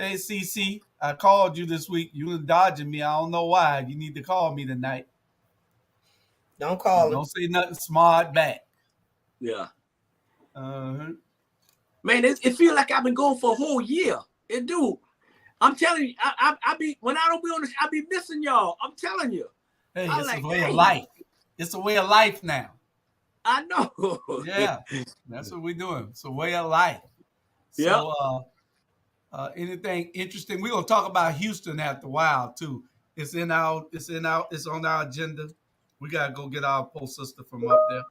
Hey, CC, I called you this week. You were dodging me. I don't know why. You need to call me tonight. Don't call him. Don't say nothing smart back. Yeah. Uh-huh. Man, it feels like I've been going for a whole year. It do. I'm telling you, I be when I don't be on the I be missing y'all. I'm telling you. Hey, I'm it's like, a way dang. of life. It's a way of life now. I know. Yeah, that's what we're doing. It's a way of life. Yep. So, anything interesting? We're gonna talk about Houston after a while too. It's on our agenda. We gotta go get our post sister from up there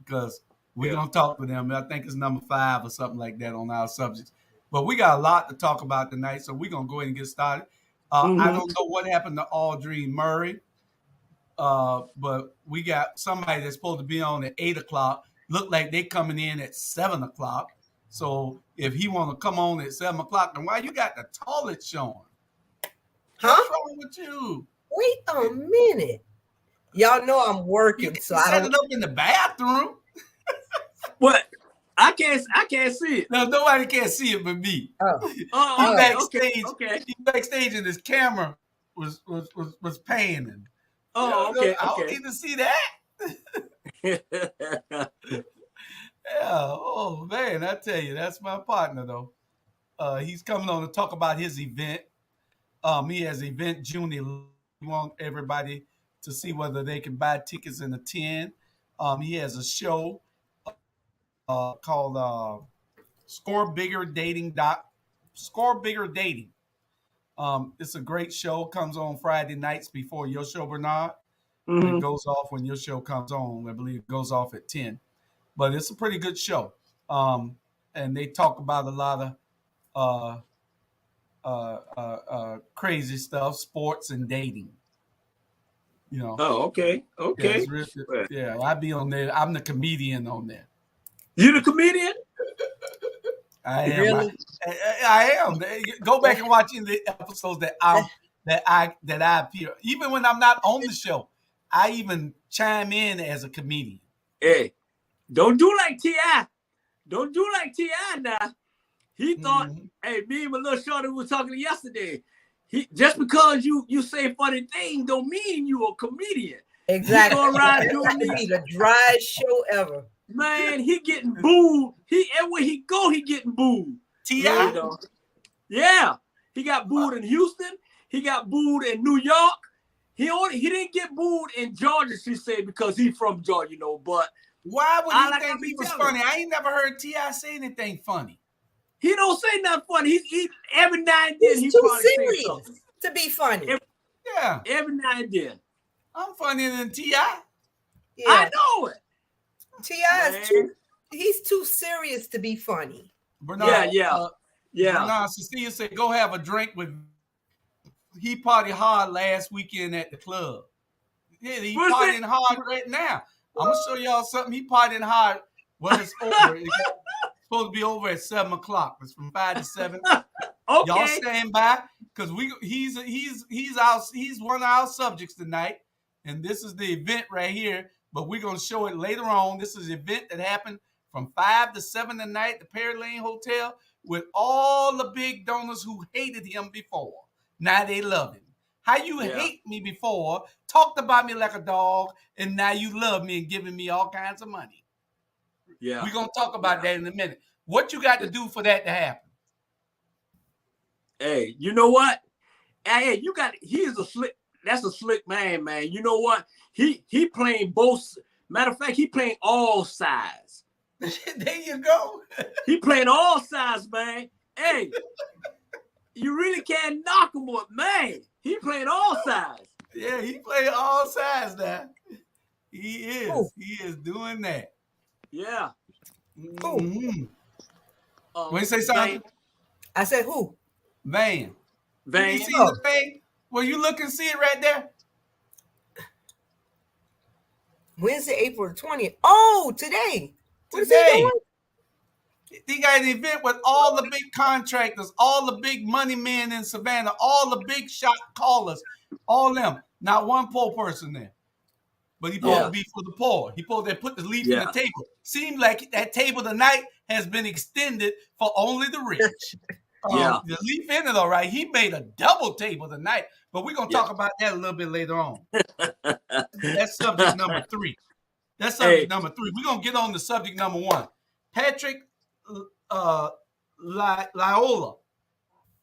because we're gonna talk to them. I think it's number 5 or something like that on our subjects. But we got a lot to talk about tonight, so we're gonna go ahead and get started. I don't know what happened to Audrey Murray, but we got somebody that's supposed to be on at 8:00. Look like they coming in at 7:00. So if he want to come on at 7:00, then why you got the toilet showing? Huh? What's wrong with you? Wait a minute. Y'all know I'm working, You so I set don't. it up in the bathroom. What? I can't see it. No, nobody can see it but me. Oh, He Okay, backstage. okay. He backstage, and his camera was panning. Oh, You know, okay, I don't okay. need to see that. Yeah. Oh man, I tell you, that's my partner though. He's coming on to talk about his event. He has an event June 11th. We want everybody to see whether they can buy tickets and attend. He has a show called Score Bigger Dating. Score Bigger Dating. It's a great show. Comes on Friday nights before your show, Bernard. It goes off when your show comes on. I believe it goes off at 10. But it's a pretty good show. And they talk about a lot of crazy stuff, sports and dating. You know. Oh, okay, okay. Yeah, I be on there. I'm the comedian on there. You the comedian? I am. Really? I am. Go back and watch the episodes that I appear. Even when I'm not on the show, I even chime in as a comedian. Hey, don't do like T.I. Don't do like T.I. now. He thought, hey, me and my little shorty was talking yesterday. Just because you say funny things don't mean you a comedian. exactly. He go around That's doing gonna be this. the driest show ever. Man, he getting booed. Everywhere he go, he getting booed. T.I.? You know? Yeah. He got booed in Houston. He got booed in New York. He didn't get booed in Georgia, she said, because he's from Georgia, you know. But why would he like think he was funny? I ain't never heard T.I. say anything funny. He don't say nothing funny. He every now and then He's he too probably say serious something. to be funny. Yeah, Every now and then. I'm funnier than T.I. Yeah. I know it. T.I. Man. is he's too serious to be funny. Bernard, Yeah. Bernard Cecilia said, go have a drink with. He party hard last weekend at the club. Yeah, he partying hard right now. I'm gonna show y'all something. He partying hard. Well, it's over. It's supposed to be over at 7:00. It's from 5 to 7. Okay. Y'all stand by because he's one of our subjects tonight, and this is the event right here. But we're gonna show it later on. This is an event that happened from 5 to 7 tonight at the Perry Lane Hotel with all the big donors who hated him before. Now they love him. How you hate me before, talked about me like a dog, and now you love me and giving me all kinds of money. Yeah. We're going to talk about that in a minute. What you got to do for that to happen? Hey, you know what? Hey, that's a slick man. You know what? He playing both. Matter of fact, he playing all sides. There you go. He playing all sides, man. Hey, you really can't knock him up, man. He playing all sides. Yeah, he playing all sides now. He is. Ooh. He is doing that. Yeah. Mm-hmm. When you say something? I said who? Van. Van. You see the thing? Well, you look and see it right there. Wednesday, April 20th. Oh, today. What is he Today. doing? He got an event with all the big contractors, all the big money men in Savannah, all the big shot callers, all them. Not one poor person there. But he supposed to be for the poor. He supposed to put the leaf in the table. Seems like that table tonight has been extended for only the rich. The Leaf in it, all right. He made a double table tonight, but we're gonna talk about that a little bit later on. That's subject number 3. That's subject number 3. We're gonna get on to subject number 1. Patrick Lyola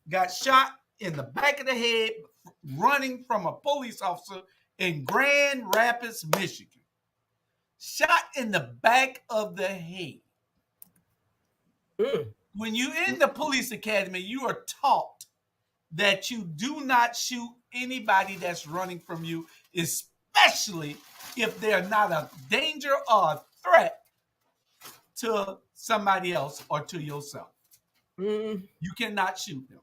got shot in the back of the head running from a police officer in Grand Rapids, Michigan. Shot in the back of the head. When you're in the police academy, you are taught that you do not shoot anybody that's running from you, especially if they're not a danger or a threat to somebody else or to yourself. You cannot shoot them.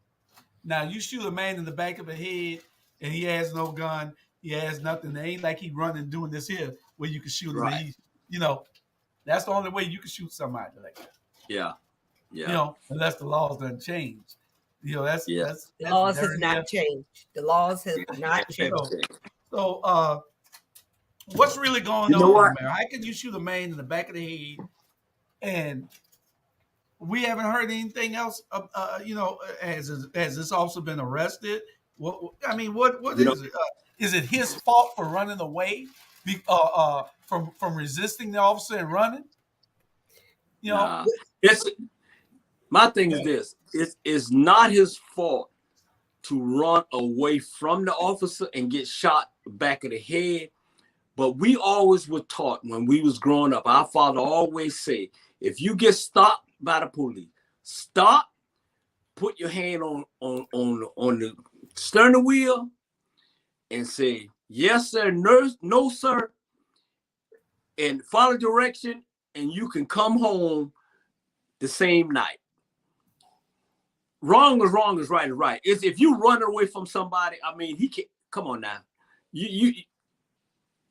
Now, you shoot a man in the back of the head and he has no gun, he has nothing. It ain't like he running doing this here where you can shoot him. Right. That's the only way you can shoot somebody like that. Yeah. Unless the laws doesn't change. That's the laws have not changed. The laws have not changed. So what's really going on, man? How can you shoot a man in the back of the head and we haven't heard anything else? Has this officer been arrested? What is it? Is it his fault for running away? From resisting the officer and running? My thing is this: it's not his fault to run away from the officer and get shot back of the head. But we always were taught when we was growing up. Our father always said, if you get stopped by the police, stop, put your hand on the steering wheel, and say, yes, sir, no, sir, and follow direction, and you can come home the same night. Wrong is wrong, is right is right. It's if you run away from somebody, he can't. Come on now, you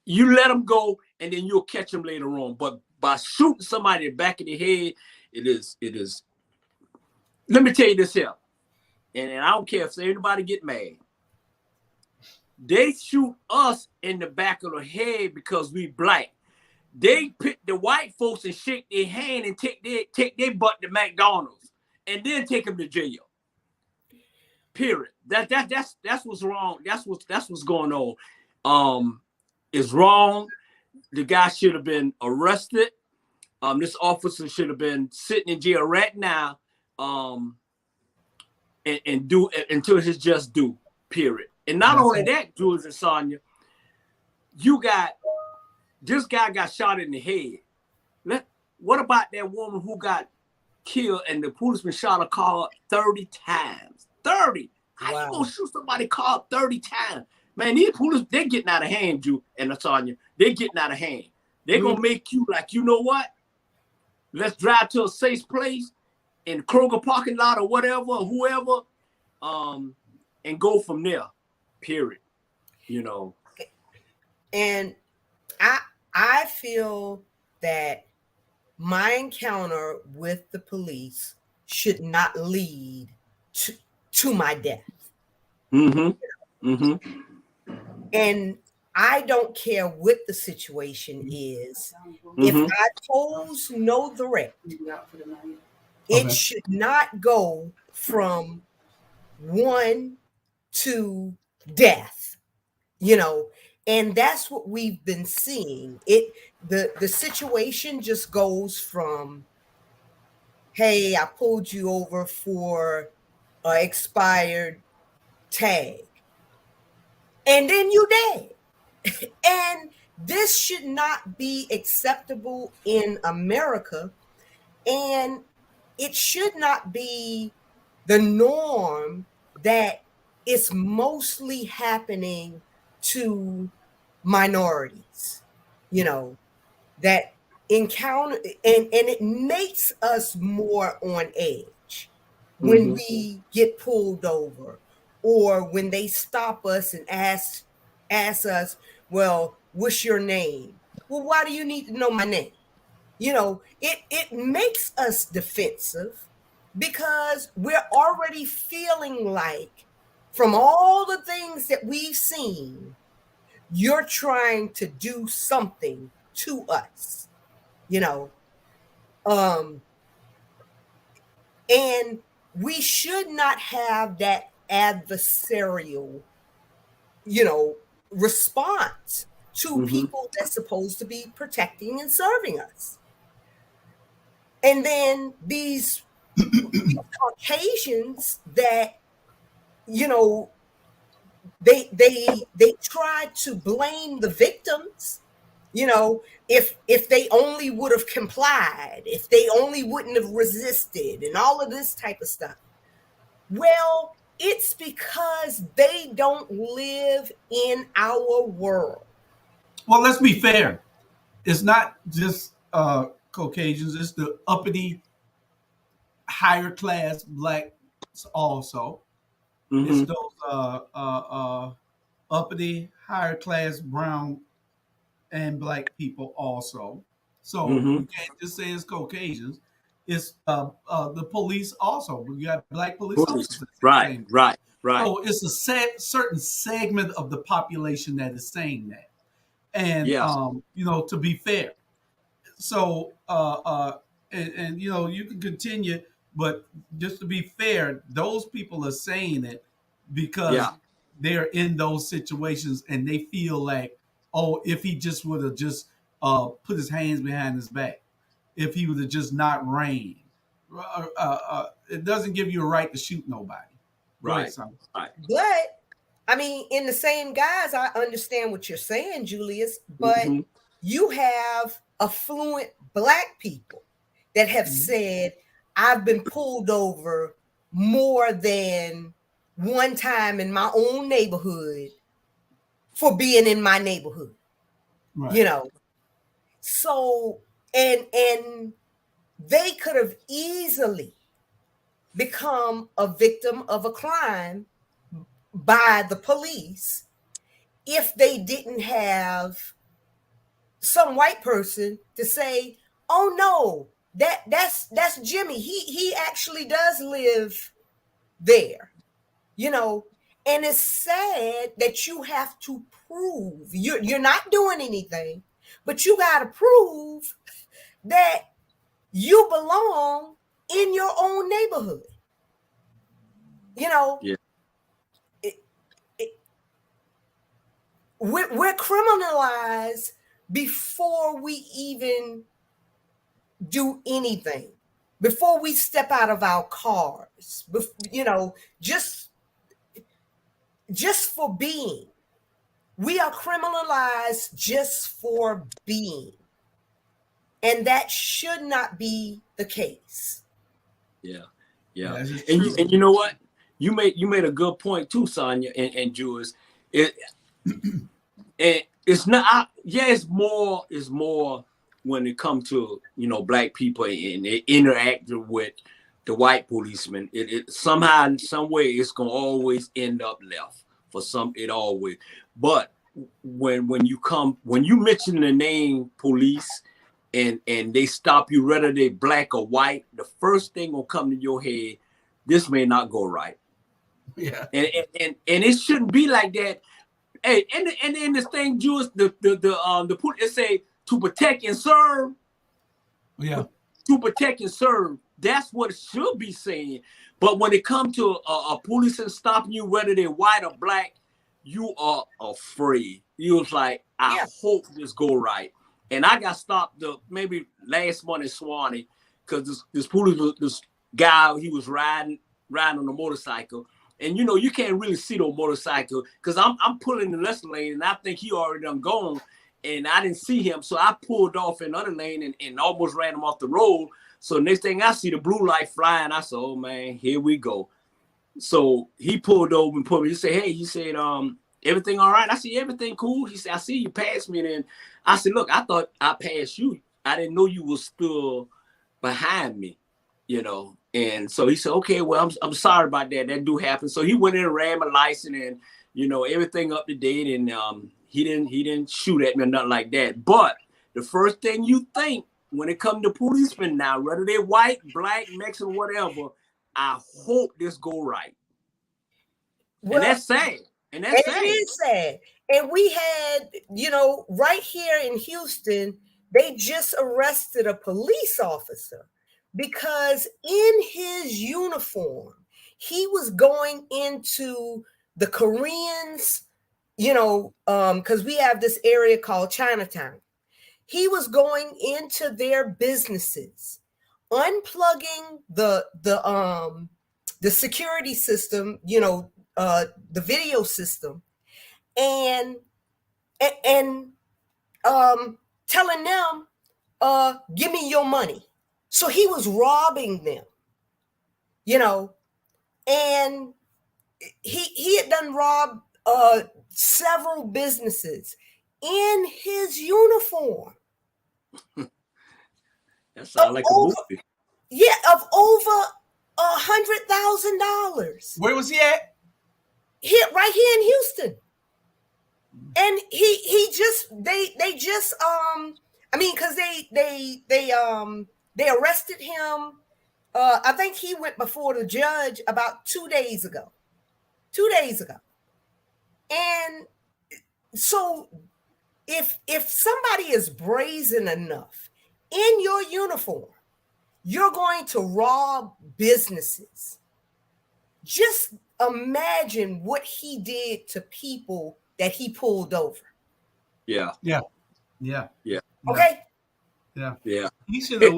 let him go, and then you'll catch him later on. But by shooting somebody in the back of the head, it is. Let me tell you this here, and I don't care if anybody get mad. They shoot us in the back of the head because we black. They pick the white folks and shake their hand and take their butt to McDonald's and then take them to jail. Period. That's what's wrong. That's what's going on. It's wrong. The guy should have been arrested. This officer should have been sitting in jail right now. And do until his just due. Period. And not only that, Jules and Sonia, this guy got shot in the head. What about that woman who got killed and the policeman shot her car 30 times? 30. How you gonna shoot somebody car 30 times? Man, these police, they're getting out of hand, Jules and Sonia. They're getting out of hand. They're gonna make you like, you know what? Let's drive to a safe place in Kroger parking lot or whatever, whoever, and go from there. Period. And I feel that my encounter with the police should not lead to my death. And I don't care what the situation is. If I pose no threat, it should not go from 1 to death, and that's what we've been seeing. The situation just goes from, hey, I pulled you over for an expired tag, and then you dead. And this should not be acceptable in America, and it should not be the norm that it's mostly happening to minorities, that encounter, and it makes us more on edge when we get pulled over, or when they stop us and ask us, well, what's your name? Well, why do you need to know my name? It makes us defensive because we're already feeling like, from all the things that we've seen, you're trying to do something to us, and we should not have that adversarial, response to people that's supposed to be protecting and serving us. And then these Caucasians that, they try to blame the victims. If they only would have complied, if they only wouldn't have resisted, and all of this type of stuff. Well, it's because they don't live in our world. Well, let's be fair. It's not just Caucasians. It's the uppity, higher class blacks also. It's those uppity, higher class brown and black people also. So you can't just say it's Caucasians. It's the police also. We got black police officers. Right. So it's a certain segment of the population that is saying that. And to be fair. So and you can continue, but just to be fair, those people are saying it because they're in those situations and they feel like, oh, if he just would have just put his hands behind his back, if he would have just not reigned, it doesn't give you a right to shoot nobody. Right. But I mean, in the same guise, I understand what you're saying, Julius, but you have affluent black people that have said, I've been pulled over more than one time in my own neighborhood for being in my neighborhood. Right. So and they could have easily become a victim of a crime by the police if they didn't have some white person to say, oh no, that's Jimmy. He actually does live there. And it's sad that you have to prove you're not doing anything, but you got to prove that you belong in your own neighborhood. We're criminalized before we even do anything, before we step out of our cars, just for being. We are criminalized just for being. And that should not be the case. Yeah. And you know what? You made a good point too, Sonia and Jules. And it's not. It's more when it comes to black people and they interact with the white policeman. It somehow in some way it's gonna always end up left for some. It always. But when you mention the name police and they stop you whether they black or white, the first thing gonna come to your head, this may not go right. Yeah. And it shouldn't be like that. Hey, and then this thing, Jewish, the it say to protect and serve. Yeah. To protect and serve. That's what it should be saying. But when it comes to a police and stopping you, whether they're white or black, you are afraid. You was like, I hope this go right. And I got stopped maybe last month in Swanee because this police, this guy, he was riding on a motorcycle. And you can't really see the motorcycle because I'm pulling the left lane and I think he already done gone and I didn't see him. So I pulled off in another lane and almost ran him off the road. So next thing I see the blue light flying, I said, oh man, here we go. So he pulled over and put me. He said, hey, everything all right? I said, everything cool. He said, I see you passed me. And then I said, look, I thought I passed you. I didn't know you was still behind me, And so he said, okay, well, I'm sorry about that. That do happen. So he went in and ran my license and, everything up to date. And he didn't shoot at me or nothing like that. But the first thing you think when it comes to policemen now, whether they're white, black, Mexican, whatever, I hope this go right. Well, and that's sad. And that's sad. It is sad. And we had, right here in Houston, they just arrested a police officer because in his uniform, he was going into the Koreans, because we have this area called Chinatown. He was going into their businesses, unplugging the security system, the video system, and telling them, give me your money. So he was robbing them, and he had done robbed several businesses in his uniform. That sounds like a movie. Yeah, of over $100,000. Where was he at? Right here in Houston. And because they arrested him. I think he went before the judge about 2 days ago. 2 days ago. And so if somebody is brazen enough in your uniform, you're going to rob businesses. Just imagine what he did to people that he pulled over. Yeah. Okay. Yeah. He should have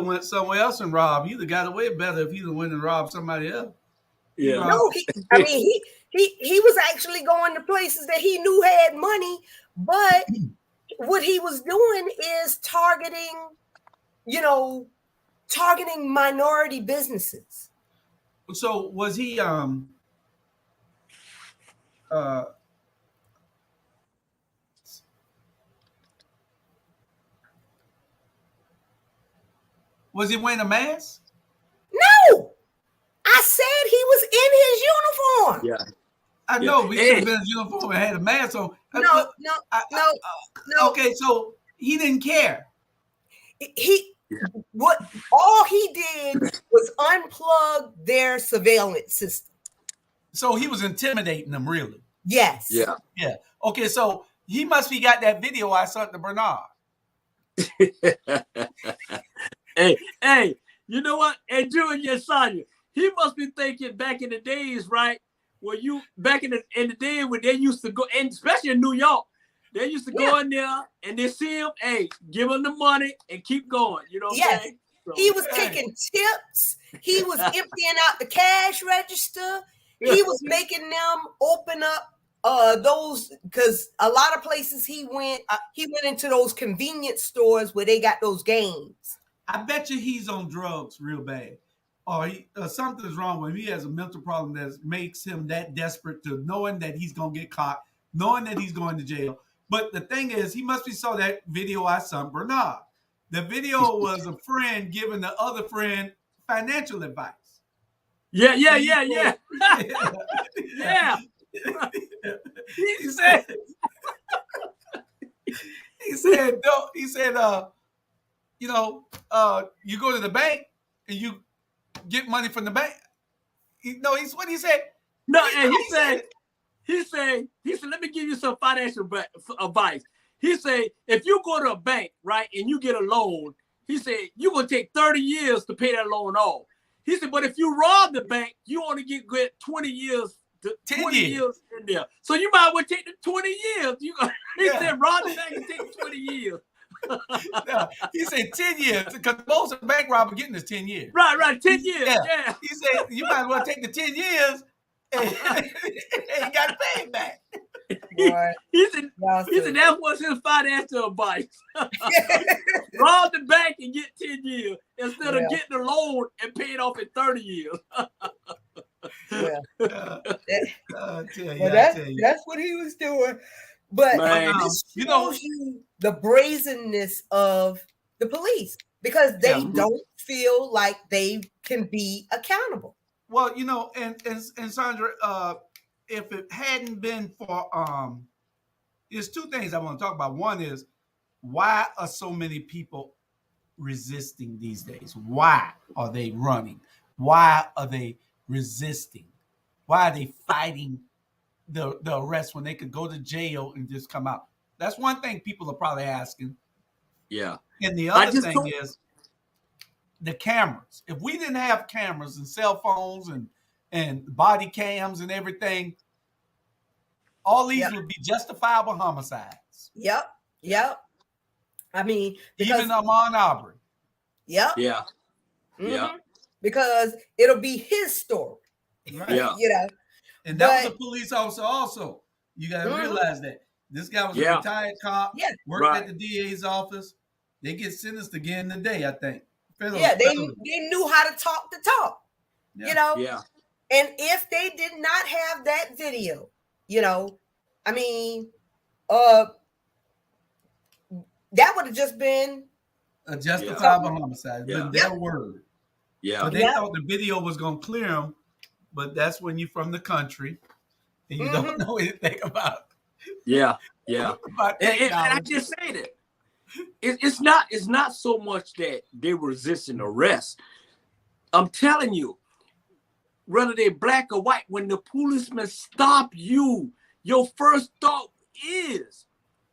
went somewhere else and robbed. He'd have got away better if he'd have went and robbed somebody else. Yeah. No, he was actually going to places that he knew had money, but what he was doing is targeting minority businesses. So was he was he wearing a mask? No, I said he was in his uniform. Yeah. I know, but he should have been in his uniform and had a mask on. No. Okay, so he didn't care. All he did was unplug their surveillance system. So he was intimidating them, really. Yes. Yeah. Yeah. Okay, so he must be got that video I sent to Bernard. Hey, you know what? And Julian Sonia, he must be thinking back in the days, right? Where back in the day when they used to go, and especially in New York, they used to go in there and they see him, give him the money and keep going. You know what I'm saying? So, he was taking tips. He was emptying out the cash register. He was making them open up those, because a lot of places he went into those convenience stores where they got those games. I bet you he's on drugs real bad. Or something's wrong with him. He has a mental problem that makes him that desperate to knowing that he's going to get caught, knowing that he's going to jail. But the thing is, he must be saw that video I sent Bernard. The video was a friend giving the other friend financial advice. Yeah. Yeah. You go to the bank and you get money from the bank. What he said. No, and he said, let me give you some financial advice. He said, if you go to a bank, right, and you get a loan, he said, you're going to take 30 years to pay that loan off. He said, but if you rob the bank, you only get 20 years. 20 years in there. So you might as well take the 20 years. He said, rob the bank and take 20 years. No, he said 10 years, because most of the bank robbers getting is 10 years. Right, 10 years. Yeah. He said, you might as well take the 10 years and you got to pay it back. He said that was his financial advice. Rob the bank and get 10 years instead of getting a loan and pay it off in 30 years. That's what he was doing. But this shows you the brazenness of the police, because they don't feel like they can be accountable. Well, and Sandra, if it hadn't been for there's two things I want to talk about. One is, why are so many people resisting these days? Why are they running? Why are they resisting? Why are they fighting the arrest when they could go to jail and just come out? That's one thing people are probably asking. Yeah. And the other thing is, the cameras. If we didn't have cameras and cell phones and body cams and everything, all these would be justifiable homicides. Yep. I mean, because, even Ahmaud Arbery. Yep. Yeah. Yeah. Because it'll be his story. Right. Yeah. You know. And that was a police officer also. You got to realize that. This guy was a retired cop, worked at the DA's office. They get sentenced again today, I think. They knew how to talk the talk. Yeah. You know? Yeah. And if they did not have that video, you know, I mean, that would have just been a justifiable homicide. But their word. Yeah. But they thought the video was going to clear them, but that's when you're from the country and you don't know anything about. Yeah. And I just say that it's not so much that they resisting arrest. I'm telling you, whether they're black or white, when the policemen stop you, your first thought is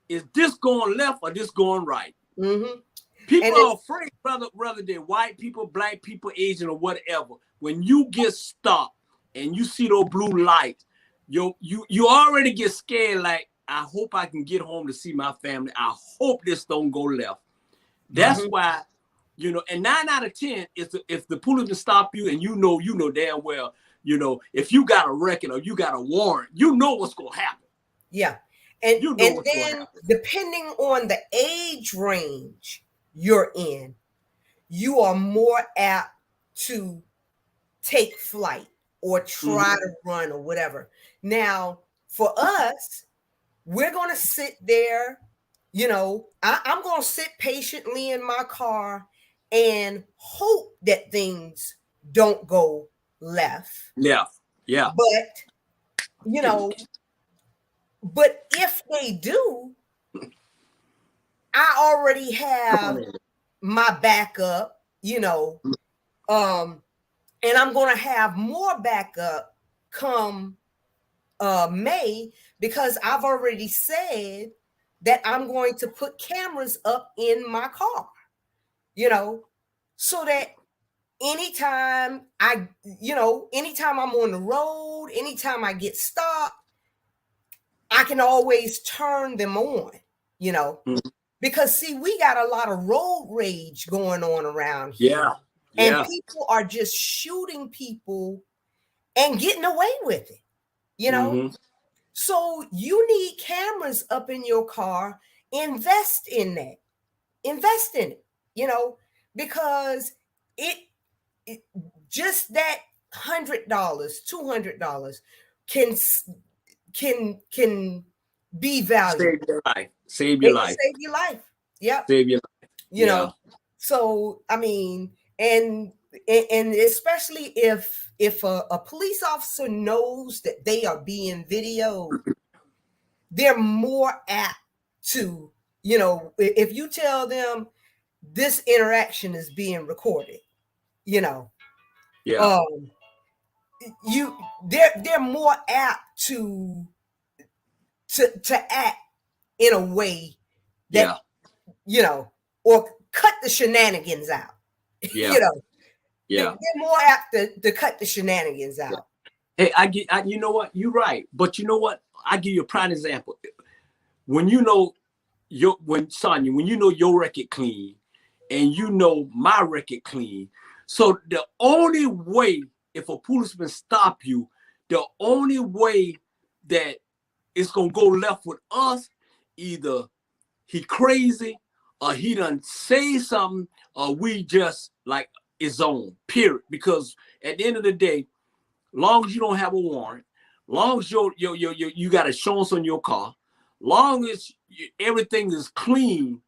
this going left or this going right? Mm-hmm. People are afraid, whether they're white people, black people, Asian, or whatever. When you get stopped and you see those blue lights, you already get scared. Like, I hope I can get home to see my family. I hope this don't go left. That's why, you know. And 9 out of 10 is if the policeman stop you and you know damn well, you know, if you got a record or you got a warrant, you know what's gonna happen. Yeah, and then depending on the age range you're in, you are more apt to take flight or try to run or whatever. Now, for us, we're going to sit there, you know, I'm going to sit patiently in my car and hope that things don't go left. Yeah. But, you know, but if they do, I already have my backup, you know, and I'm going to have more backup come May, because I've already said that I'm going to put cameras up in my car, you know, so that anytime I'm on the road, anytime I get stopped, I can always turn them on, you know. Because, see, we got a lot of road rage going on around here. And people are just shooting people and getting away with it, you know. So you need cameras up in your car. Invest in that. Invest in it, you know, because it just that $100, $200 can be valuable. Save your life. Save your life. Yep. Save your life. You know. So I mean, and especially if a police officer knows that they are being videoed, they're more apt to, you know, if you tell them this interaction is being recorded, you know, they're more apt to act in a way that, you know, or cut the shenanigans out. You know, they're more apt to cut the shenanigans out. Hey, you know what? You're right. But you know what? I give you a prime example. When you know Sonia, when you know your record clean and you know my record clean. So the only way, if a policeman stop you, the only way that it's gonna go left with us, either he crazy or he done say something or we just like his own, period. Because at the end of the day, long as you don't have a warrant, long as you got insurance on your car, long as everything is clean,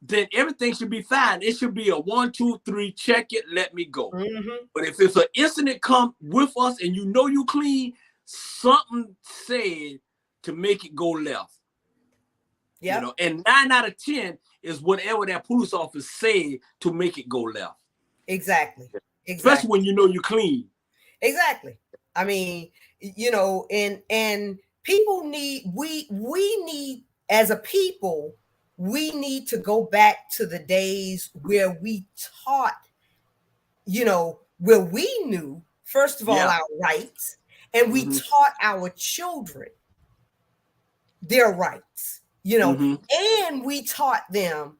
then everything should be fine. It should be a 1, 2, 3, check it, let me go. But if it's an incident come with us and you know you clean, something said to make it go left. You know, and 9 out of 10 is whatever that police officer said to make it go left. Exactly. Especially when you know you're clean. Exactly. I mean, you know, and people need, we need, as a people, we need to go back to the days where we taught where we knew, first of all, Yeah. our rights, and we taught our children their rights, and we taught them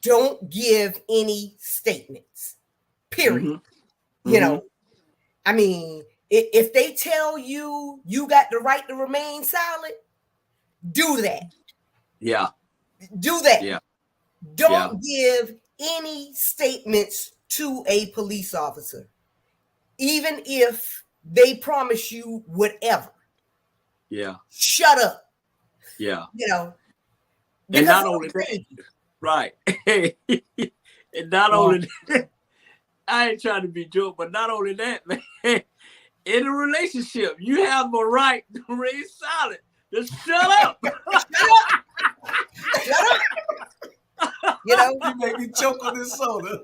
don't give any statements, period. I mean, if they tell you you got the right to remain silent, do that. Yeah. Do that. Yeah. Don't give any statements to a police officer, even if they promise you whatever. Yeah. Shut up. Yeah. And not only that, right. And not only that, I ain't trying to be joke, but not only that, man, in a relationship, you have a right to remain silent. Just shut up. Shut up. You make me choke on this soda.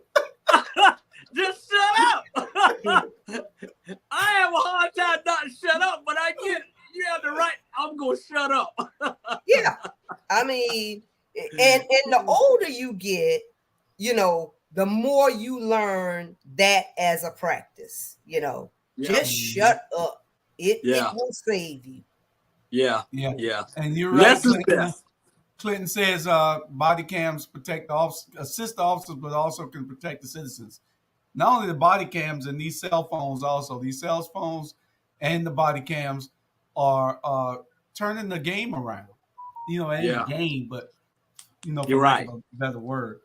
Just shut up. I have a hard time not to shut up, but I get you have the right. I'm gonna shut up. Yeah, I mean, and the older you get, the more you learn that as a practice. Just shut up. It will save you. Yeah. And you're right. Less is best. Clinton says body cams protect the assist the officers, but also can protect the citizens. Not only the body cams and these cell phones, also these cell phones and the body cams are turning the game around. It ain't a game, but you're right. A better word.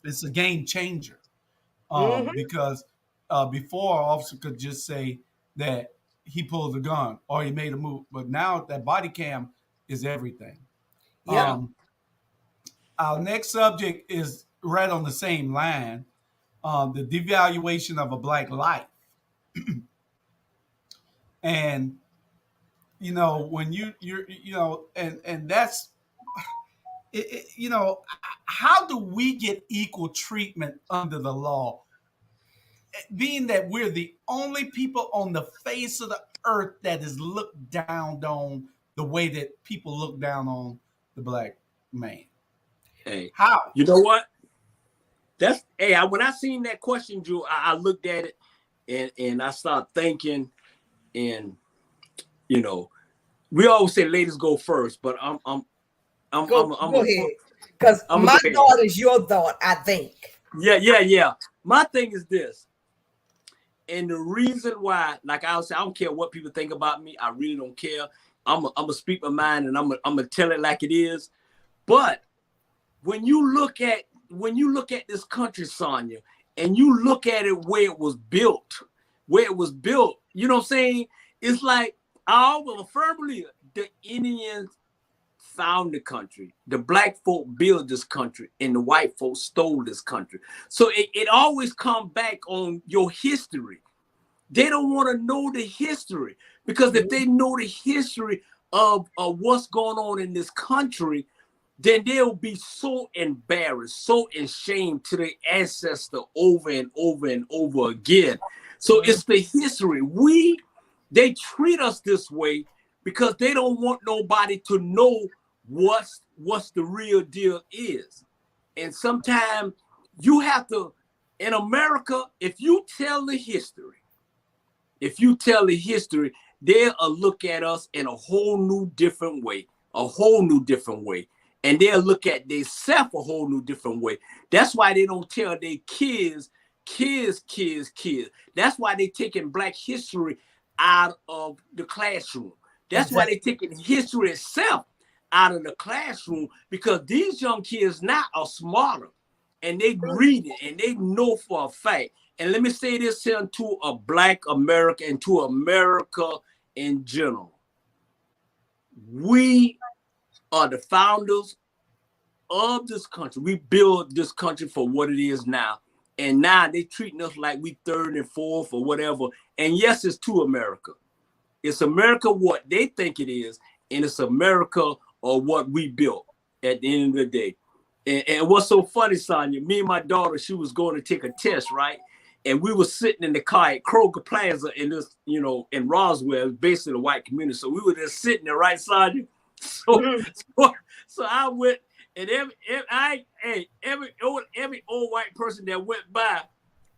It's a game changer. Because before, an officer could just say that he pulled a gun or he made a move, but now that body cam is everything. Yeah. Our next subject is right on the same line. The devaluation of a Black life. And when and that's how do we get equal treatment under the law, being that we're the only people on the face of the earth that is looked down on the way that people look down on the Black man? Hey, how? You know what? When I seen that question, Drew, I looked at it and I started thinking, and we always say ladies go first, but go ahead, because my thought is your thought, I think. Yeah. My thing is this, and the reason why, like I was saying, I don't care what people think about me. I really don't care. I'm gonna speak my mind, and I'm gonna tell it like it is. But when you look at this country, Sonia, and you look at it where it was built, you know what I'm saying? It's like I will firmly believe the Indians found the country, the Black folk built this country, and the white folks stole this country. So it always comes back on your history. They don't want to know the history, because if they know the history of what's going on in this country, then they'll be so embarrassed, so ashamed to their ancestor over and over and over again. So it's the history. They treat us this way because they don't want nobody to know what's the real deal is. And sometimes you have to, in America, if you tell the history, they'll look at us in a whole new different way. And they'll look at themselves a whole new different way. That's why they don't tell their kids. That's why they're taking Black history out of the classroom. That's why they're taking history itself out of the classroom, because these young kids now are smarter, and they read it and they know for a fact. And let me say this here to a Black America and to America in general. We are the founders of this country. We built this country for what it is now. And now they treating us like we third and fourth or whatever. And yes, it's to America. It's America what they think it is, and it's America or what we built at the end of the day. And what's so funny, Sonia, me and my daughter, she was going to take a test, right? And we were sitting in the car at Kroger Plaza in this, in Roswell, basically the white community. So we were just sitting there, right, Sonia? So I went, and every old white person that went by,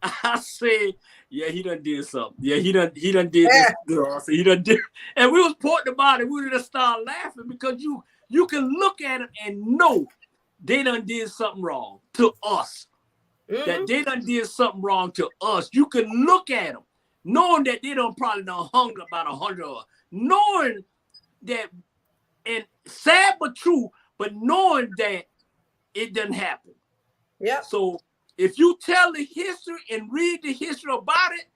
I said, yeah, he done did something. Yeah, he done did this. I said, he done did. And we was pointing about it. We just started laughing because you can look at it and know they done did something wrong to us. That they done did something wrong to us. You can look at them, knowing that they done probably done hung about 100 of us, knowing that, and sad but true, but knowing that it didn't happen. Yeah. So if you tell the history and read the history about it,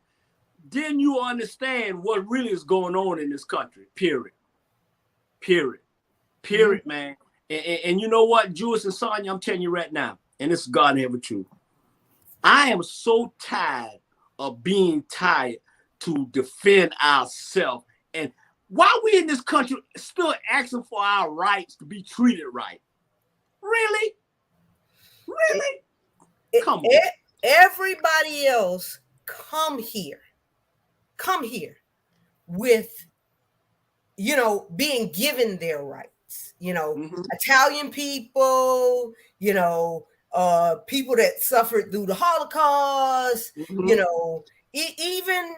then you understand what really is going on in this country. Period, man. And you know what, Jules and Sonya, I'm telling you right now, and this is God and heaven truth. I am so tired of being tired to defend ourselves. And why we in this country still asking for our rights to be treated right? Really? Come on. Everybody else come here with, being given their rights. Italian people, people that suffered through the Holocaust, even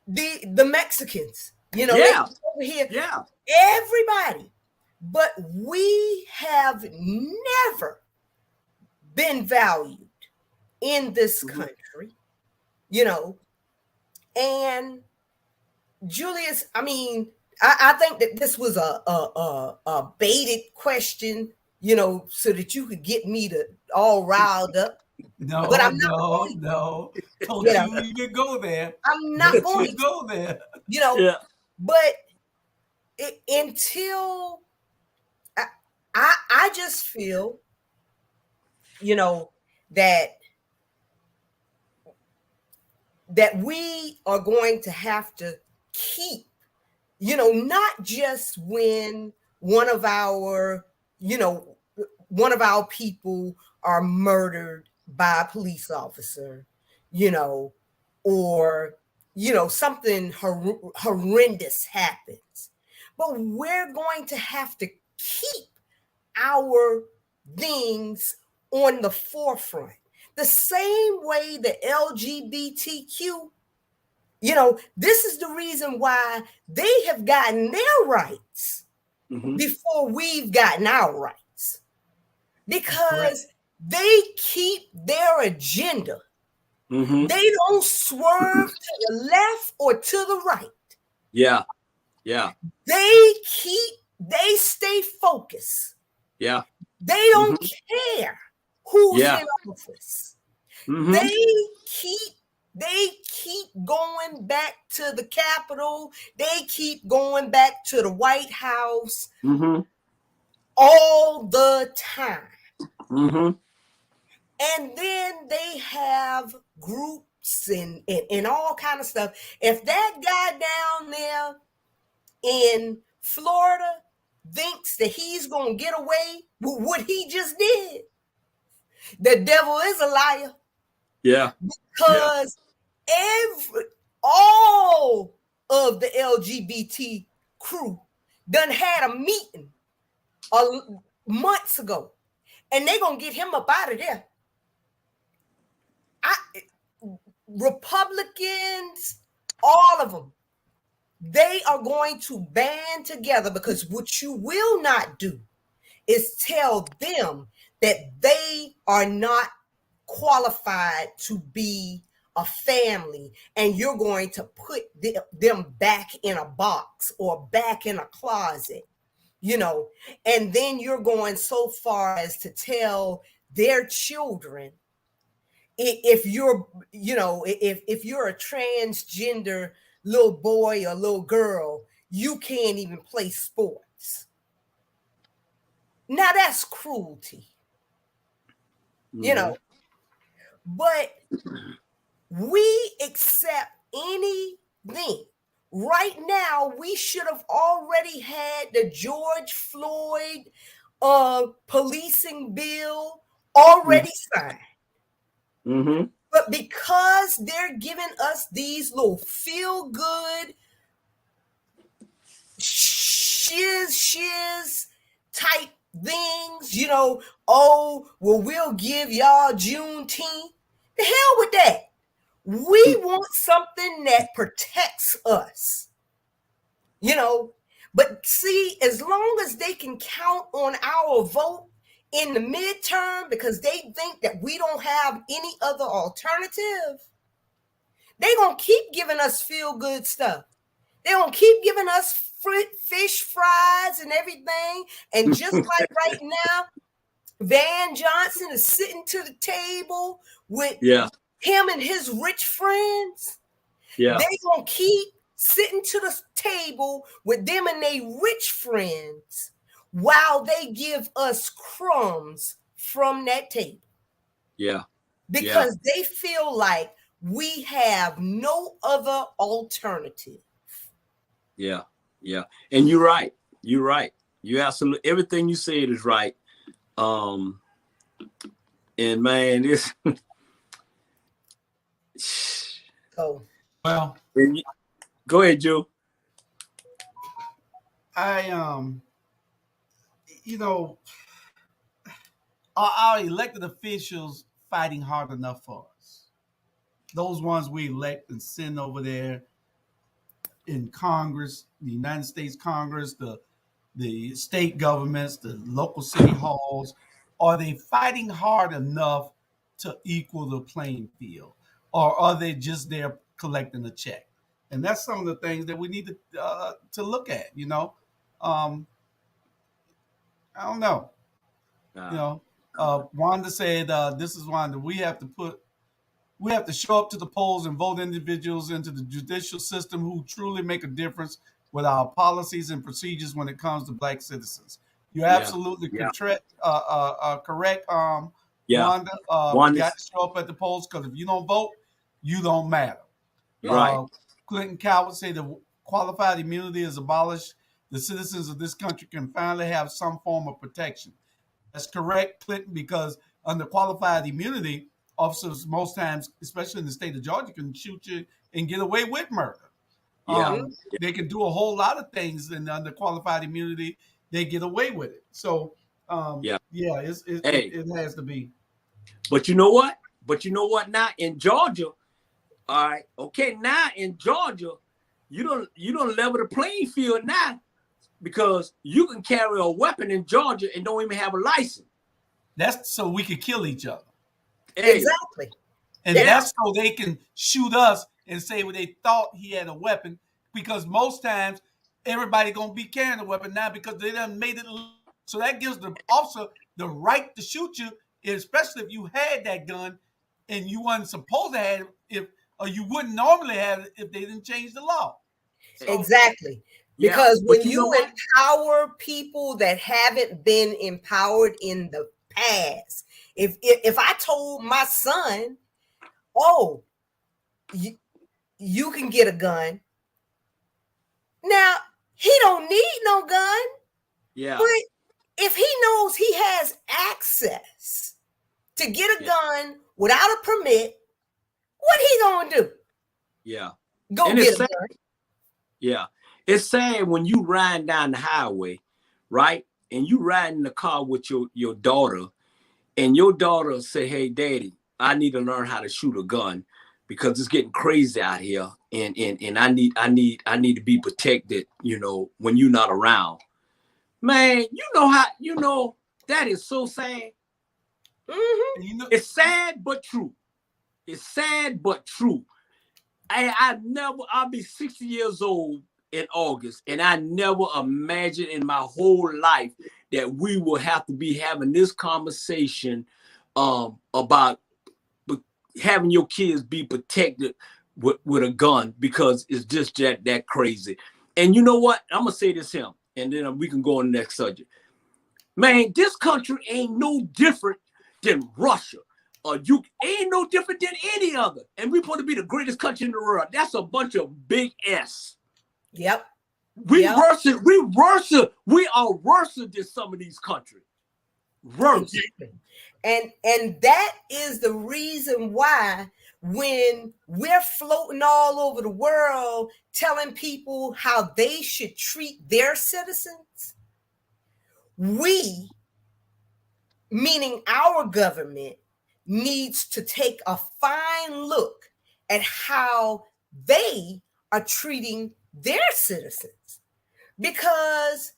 the Mexicans, Yeah. they over here. Yeah. Everybody. But we have never been valued in this country, and Julius, I mean, I think that this was a baited question, so that you could get me to all riled up. No, but I'm not no. Don't you even go there. I'm not going to go there. Yeah. But until I just feel, that we are going to have to keep, not just when one of our people are murdered by a police officer, or, something horrendous happens. But we're going to have to keep our things on the forefront. The same way the LGBTQ, this is the reason why they have gotten their rights before we've gotten our rights. Because they keep their agenda. They don't swerve to the left or to the right. Yeah. They stay focused. Yeah. They don't care who's in office. They keep going back to the Capitol. They keep going back to the White House all the time. And then they have groups and all kind of stuff. If that guy down there in Florida thinks that he's going to get away with what he just did, the devil is a liar. Yeah. Because all of the LGBT crew done had a meeting months ago, and they're going to get him up out of there. Republicans, all of them, they are going to band together, because what you will not do is tell them that they are not qualified to be a family, and you're going to put them back in a box or back in a closet, and then you're going so far as to tell their children, if you're a transgender little boy or little girl, you can't even play sports. Now that's cruelty, but we accept anything. Right now, we should have already had the George Floyd policing bill already signed. But because they're giving us these little feel-good shiz type things, we'll give y'all Juneteenth. The hell with that. We want something that protects us. You know, but see, as long as they can count on our vote in the midterm because they think that we don't have any other alternative, they're going to keep giving us feel-good stuff. They're going to keep giving us fish fries and everything. And just like right now, Van Johnson is sitting to the table with him and his rich friends. Yeah. They're going to keep sitting to the table with them and their rich friends while they give us crumbs from that table. Yeah. Because they feel like we have no other alternative. Yeah. Yeah. And you're right. You're right. You absolutely, everything you said is right. And man, this. Well, go ahead, Joe. You know, are our elected officials fighting hard enough for us? Those ones we elect and send over there in Congress, the United States Congress, the state governments, the local city halls, are they fighting hard enough to equal the playing field? Or are they just there collecting a check? And that's some of the things that we need to look at, you know. I don't know. Wanda said, this is Wanda, we have to show up to the polls and vote individuals into the judicial system who truly make a difference with our policies and procedures when it comes to Black citizens. You're absolutely correct. Wanda. You got to show up at the polls because if you don't vote, you don't matter. Right. Clinton Coward said the qualified immunity is abolished. The citizens of this country can finally have some form of protection. That's correct, Clinton, because under qualified immunity, officers most times, especially in the state of Georgia, can shoot you and get away with murder. They can do a whole lot of things, and under qualified immunity, they get away with it. So, it has to be. But you know what? Now in Georgia, all right, okay. Now in Georgia, you don't level the playing field now because you can carry a weapon in Georgia and don't even have a license. That's so we could kill each other. Exactly. And that's so they can shoot us and say they thought he had a weapon, because most times everybody gonna be carrying a weapon now because they done made it. So that gives the officer the right to shoot you, especially if you had that gun and you wasn't supposed to have it, or you wouldn't normally have it if they didn't change the law. So, exactly. Because when you empower people that haven't been empowered in the past, if I told my son, oh, you can get a gun. Now, he don't need no gun. Yeah. But if he knows he has access to get a gun without a permit, what he gonna do? Yeah. Go and get a gun. Yeah. It's sad when you ride down the highway, right? And you ride in the car with your daughter, and your daughter say, hey, Daddy, I need to learn how to shoot a gun because it's getting crazy out here. And I need to be protected, when you're not around. Man, that is so sad. Mm-hmm. It's sad but true. It's sad but true. I'll be 60 years old in August, and I never imagined in my whole life that we will have to be having this conversation about having your kids be protected with a gun, because it's just that crazy. And you know what? I'm gonna say this here, and then we can go on the next subject. Man, this country ain't no different than Russia. You ain't no different than any other. And we're supposed to be the greatest country in the world. That's a bunch of big S. Yep. We are worse than some of these countries. Worse. Exactly. And that is the reason why when we're floating all over the world telling people how they should treat their citizens, we, meaning our government, needs to take a fine look at how they are treating their citizens. Because,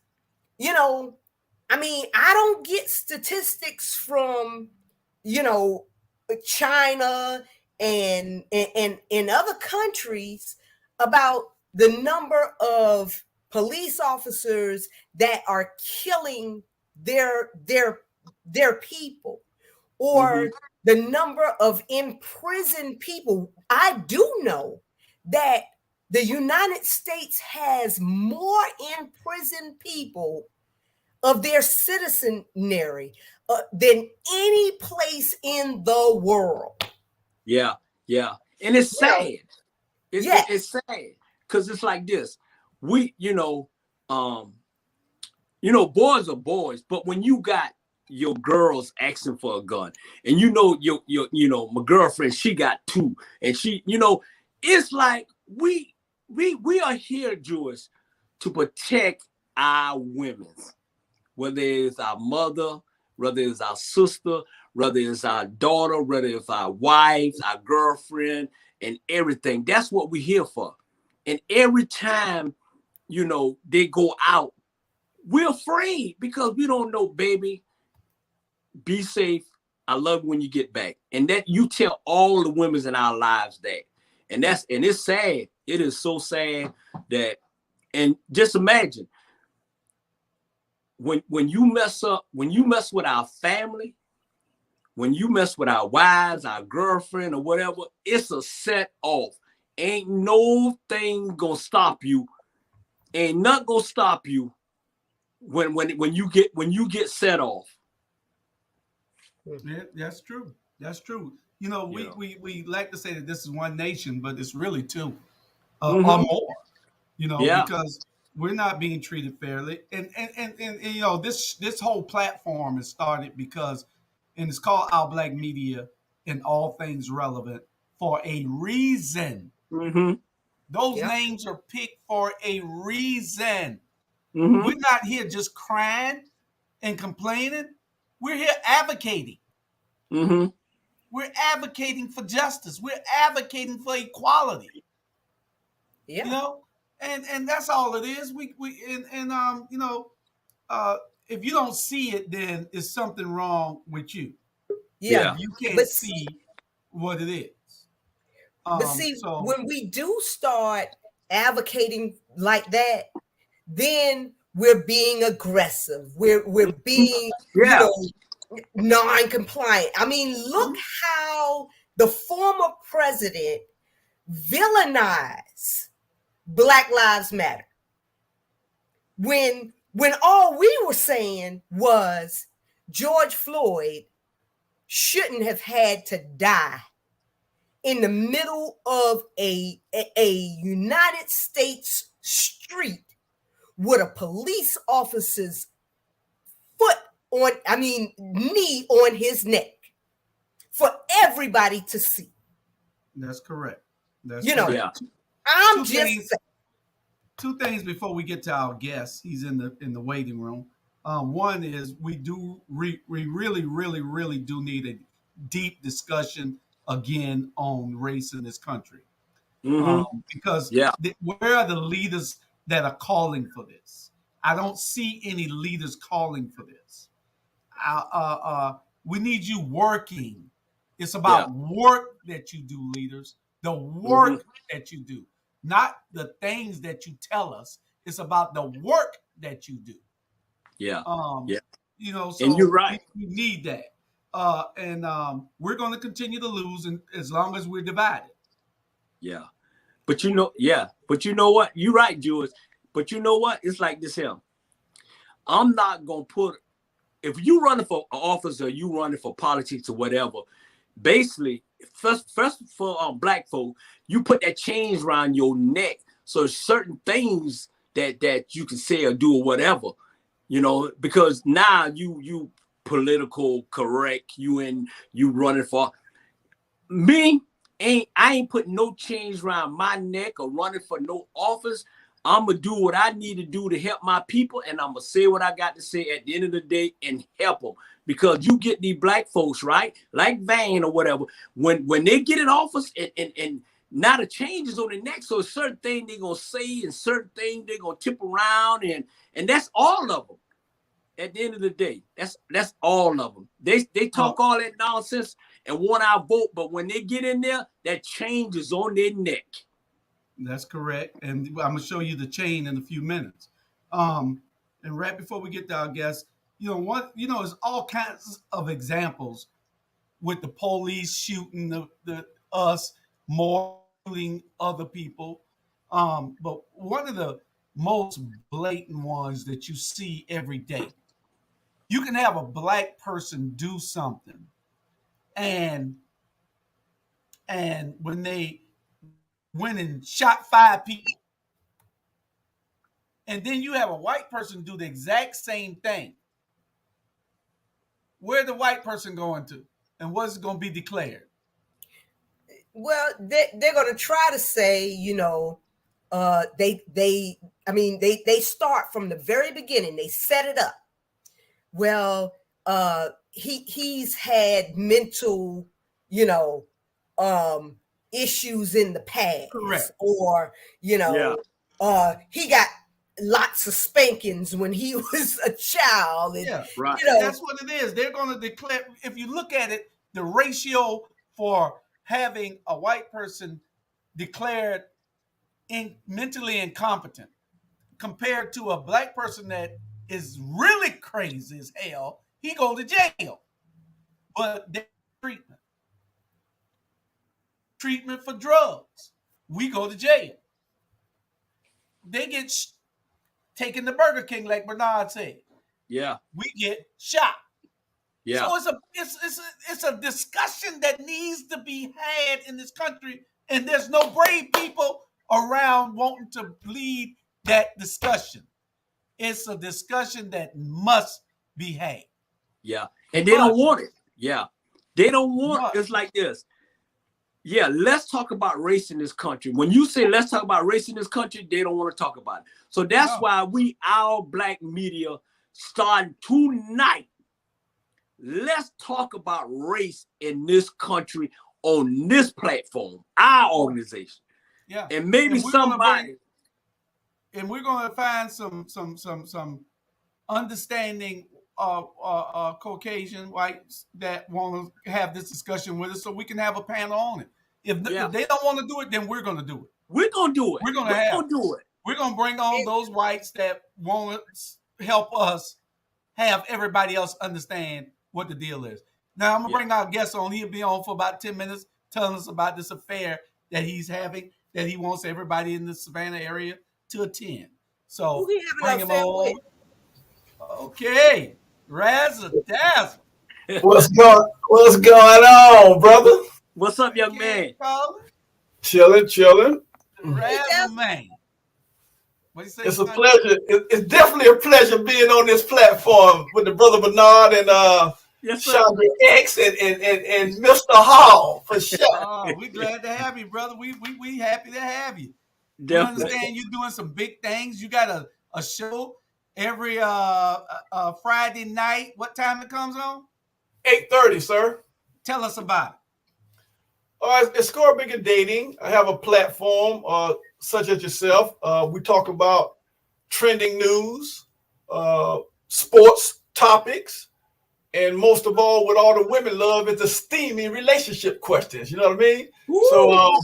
you know, I mean, I don't get statistics from, you know, China and in other countries about the number of police officers that are killing their people, or the number of imprisoned people. I do know that the United States has more imprisoned people of their citizenry than any place in the world. Yeah, yeah. And it's sad. It's sad because it's like this. We, boys are boys, but when you got your girls asking for a gun, and my girlfriend, she got two, and she, it's like we are here, Jewish, to protect our women, whether it's our mother, whether it's our sister, whether it's our daughter, whether it's our wives, our girlfriend, and everything. That's what we're here for. And every time, they go out, we're afraid because we don't know, baby. Be safe. I love you when you get back. And that you tell all the women in our lives that. And it's sad. It is so sad that, and just imagine when you mess with our family, when you mess with our wives, our girlfriend, or whatever, it's a set off. Ain't no thing gonna stop you. Ain't nothing gonna stop you when you get set off. Yeah, that's true. That's true. We like to say that this is one nation, but it's really two or more. Because we're not being treated fairly, and this whole platform is started because, and it's called Our Black Media and All Things Relevant for a reason. Those names are picked for a reason. We're not here just crying and complaining. We're here advocating. We're advocating for justice. We're advocating for equality. Yeah. And that's all it is. If you don't see it, then it's something wrong with you. Yeah. You can't see what it is. But see, when we do start advocating like that, then we're being aggressive. We're being, non-compliant. I mean, look how the former president villainized Black Lives Matter. When all we were saying was George Floyd shouldn't have had to die in the middle of a United States street with a police officer's knee on his neck for everybody to see. That's correct. I'm just saying. Two things before we get to our guest. He's in the waiting room. One is we really, really, really do need a deep discussion again on race in this country. Because where are the leaders that are calling for this? I don't see any leaders calling for this. We need you working. It's about work that you do, leaders. The work that you do, not the things that you tell us. It's about the work that you do. So and you're right. We need that. We're going to continue to lose as long as we're divided. But you know what? You're right, Jules. But you know what? It's like this here. I'm not going to put, if you running for office or you running for politics or whatever, basically, first for Black folk, you put that chains around your neck. So certain things that you can say or do or whatever, because now you political correct, you running for me. I ain't putting no chains around my neck or running for no office I'm going to do what I need to do to help my people, and I'm going to say what I got to say at the end of the day and help them. Because you get these black folks, right, like Van or whatever, when they get in office and now the changes on the next, so certain things they're going to say and certain things they're going to tip around, and that's all of them. At the end of the day, that's all of them. They talk all that nonsense and want our vote, but when they get in there, that change is on their neck. That's correct, and I'm gonna show you the chain in a few minutes. And right before we get to our guests, there's all kinds of examples with the police shooting us more shooting other people. But one of the most blatant ones that you see every day, you can have a black person do something, and when they went and shot 5 people, and then you have a white person do the exact same thing, where the white person going to, and what's going to be declared? Well, they're going to try to say, they start from the very beginning. They set it up. Well, he's had mental, issues in the past. Correct. Or, he got lots of spankings when he was a child. And, right. That's what it is. They're going to declare, if you look at it, the ratio for having a white person declared mentally incompetent compared to a black person that is really crazy as hell, he go to jail. But they treatment for drugs, we go to jail. They get taken to Burger King, like Bernard said. Yeah, we get shot. Yeah. So it's a discussion that needs to be had in this country, and there's no brave people around wanting to lead that discussion. It's a discussion that must be had. Yeah, and they don't want it. Yeah, they don't want. It's like this. Yeah, let's talk about race in this country. When you say let's talk about race in this country, they don't want to talk about it. So that's why our black media, starting tonight, let's talk about race in this country on this platform, our organization. Yeah, and maybe somebody. And we're going to find some understanding Caucasian whites that want to have this discussion with us, so we can have a panel on it. If they don't want to do it, then we're going to do it. We're going to do it. We're going to do it. We're going to bring on those whites that want to help us have everybody else understand what the deal is. Now, I'm going to bring our guest on. He'll be on for about 10 minutes telling us about this affair that he's having, that he wants everybody in the Savannah area to attend. So bring him on. Okay. Razzle Dazzle. What's going on, brother? What's up, young man? Chilling. Razzle man. What you say? It's a pleasure. It's definitely a pleasure being on this platform with the brother Bernard and Chandra X and Mr. Hall for sure. We're glad to have you, brother. We happy to have you. Definitely. You understand you're doing some big things. You got a show every Friday night. What time it comes on? 8:30, sir. Tell us about it. It's Score Bigger Dating. I have a platform such as yourself. We talk about trending news, sports topics, and most of all, what all the women love is the steamy relationship questions. You know what I mean? Woo! So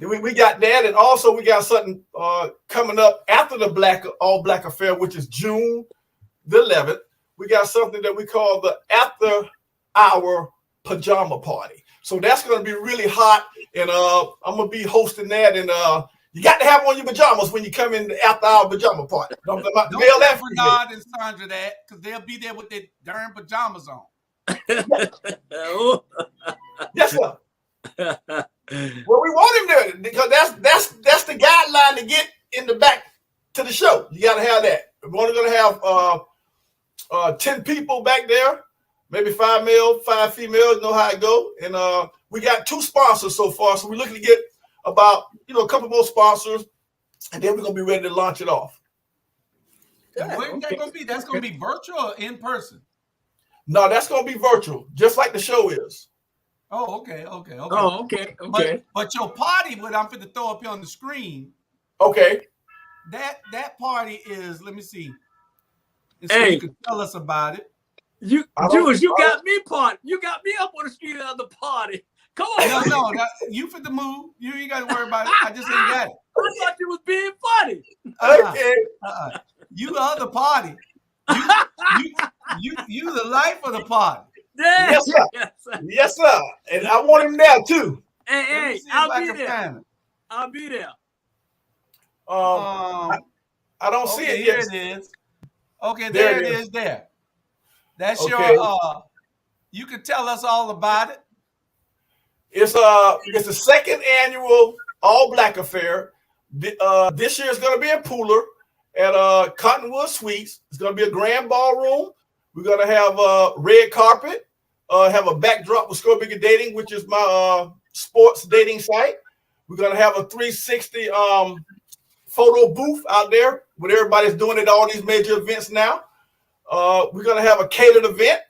we got that, and also we got something coming up after the All Black Affair, which is June the 11th. We got something that we call the After Hour Pajama Party. So that's going to be really hot, and I'm going to be hosting that, and you got to have on your pajamas when you come in the After Hour Pajama Party. Don't tell Bernard and Sandra that, because they'll be there with their darn pajamas on. Yes, sir. Well, we want him there because that's the guideline to get in the back to the show. You got to have that. We're only going to have 10 people back there, maybe 5 male, 5 female. You know how it go. And we got 2 sponsors so far, so we're looking to get about a couple more sponsors and then we're gonna be ready to launch it off. And where's that gonna be? That's gonna be virtual or in person? No, that's gonna be virtual, just like the show is. Oh, okay. Oh, okay. But your party, what I'm going to throw up here on the screen. Okay. That party is. Let me see. Hey, you can tell us about it. You Jewish, you got me up on the street of the party. Come on. No, you for the move. You ain't got to worry about it. I just ain't got it. I thought you was being funny. Okay. You the other party. You the life of the party. Yeah. Yes, sir. Yes, sir. And I want him there too. Hey, I'll be there. I'll be there. I don't see it yet. Here it is. Okay, there it is. There. That's okay. Your. You can tell us all about it. It's the second annual All Black Affair. This year is going to be in Pooler at Cottonwood Suites. It's going to be a grand ballroom. We're going to have a red carpet. Have a backdrop with Score Bigger Dating, which is my sports dating site. We're going to have a 360 photo booth out there with everybody's doing it at all these major events now. We're going to have a catered event.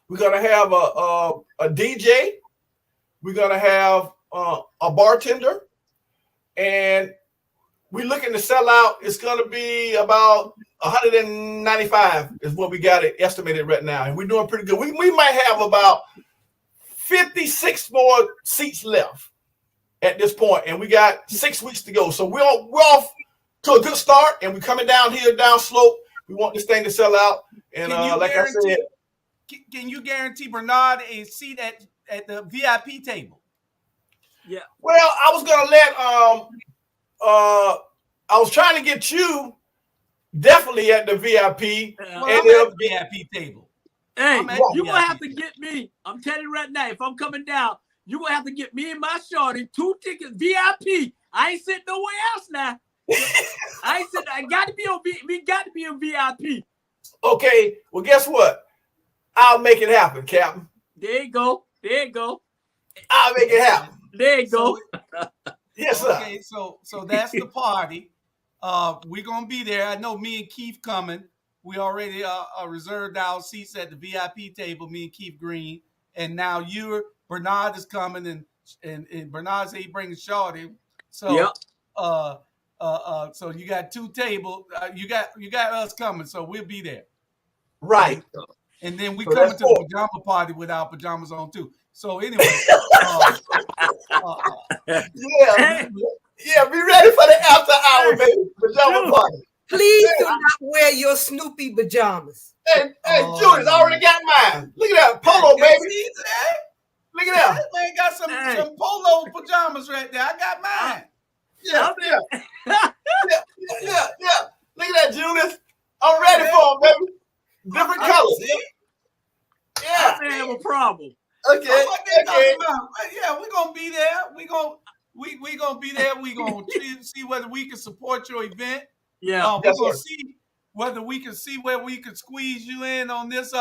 We're going to have a DJ. We're going to have a bartender. And we're looking to sell out. It's going to be about 195 is what we got it estimated right now. And we're doing pretty good. We might have about 56 more seats left at this point. And we got 6 weeks to go. So we're off to a good start. And we're coming down here, down slope. We want this thing to sell out. And like I said. Can you guarantee Bernard a seat at the VIP table? Yeah. Well, I was going to let I was trying to get you definitely at the VIP. Well, I'm at the VIP table. Hey, you're going to have to get me. I'm telling you right now, if I'm coming down, you're going to have to get me and my shorty 2 tickets VIP. I ain't sitting nowhere else now. I got to be on we got to be on VIP. Okay, well, guess what? I'll make it happen, Captain. There you go. I'll make it happen. There you go. Yes, sir. Okay, so that's the party. We're gonna be there. I know me and Keith coming. We already reserved our seats at the VIP table. Me and Keith Green, and now Bernard is coming, and Bernard said he bringing Shorty. So yep. So you got 2 tables. You got us coming, so we'll be there. Right. And then we coming to the pajama party with our pajamas on too. So anyway, yeah, be ready for the after hour, baby. Pajama party. Please do not wear your Snoopy pajamas. Hey, Judas, I already got mine. Look at that polo, baby. Look at that. This man got some polo pajamas right there. I got mine. Yeah. Look at that, Judas. I'm ready for him, baby. Different colors. Yeah. I have a problem. Okay. Yeah, we're gonna be there. We gonna be there. We gonna see whether we can support your event. Yeah. We're gonna see whether we can squeeze you in on this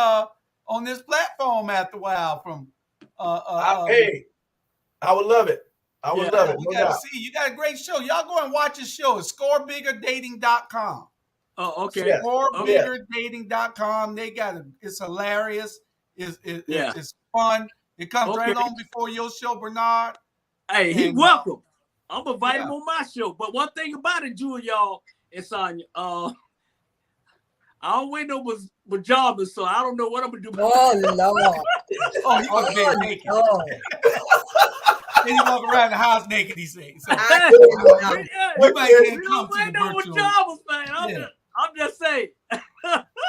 platform after a while. From hey, I would love it. I would love it. We gotta see. You got a great show. Y'all go and watch his show. It's scorebiggerdating.com. Oh, okay. Scorebiggerdating.com. They got it. It's hilarious. It's fun. It comes right on before your show, Bernard. Hey, he's welcome. I'm gonna invite him on my show. But one thing about it, Jewel, y'all, it's on I don't wear no pajamas, so I don't know what I'm gonna do. Oh Lord. He was there naked. Then he walk around the house naked, he says. So, you might can't come to the virtual. Pajamas, man. I'm just saying.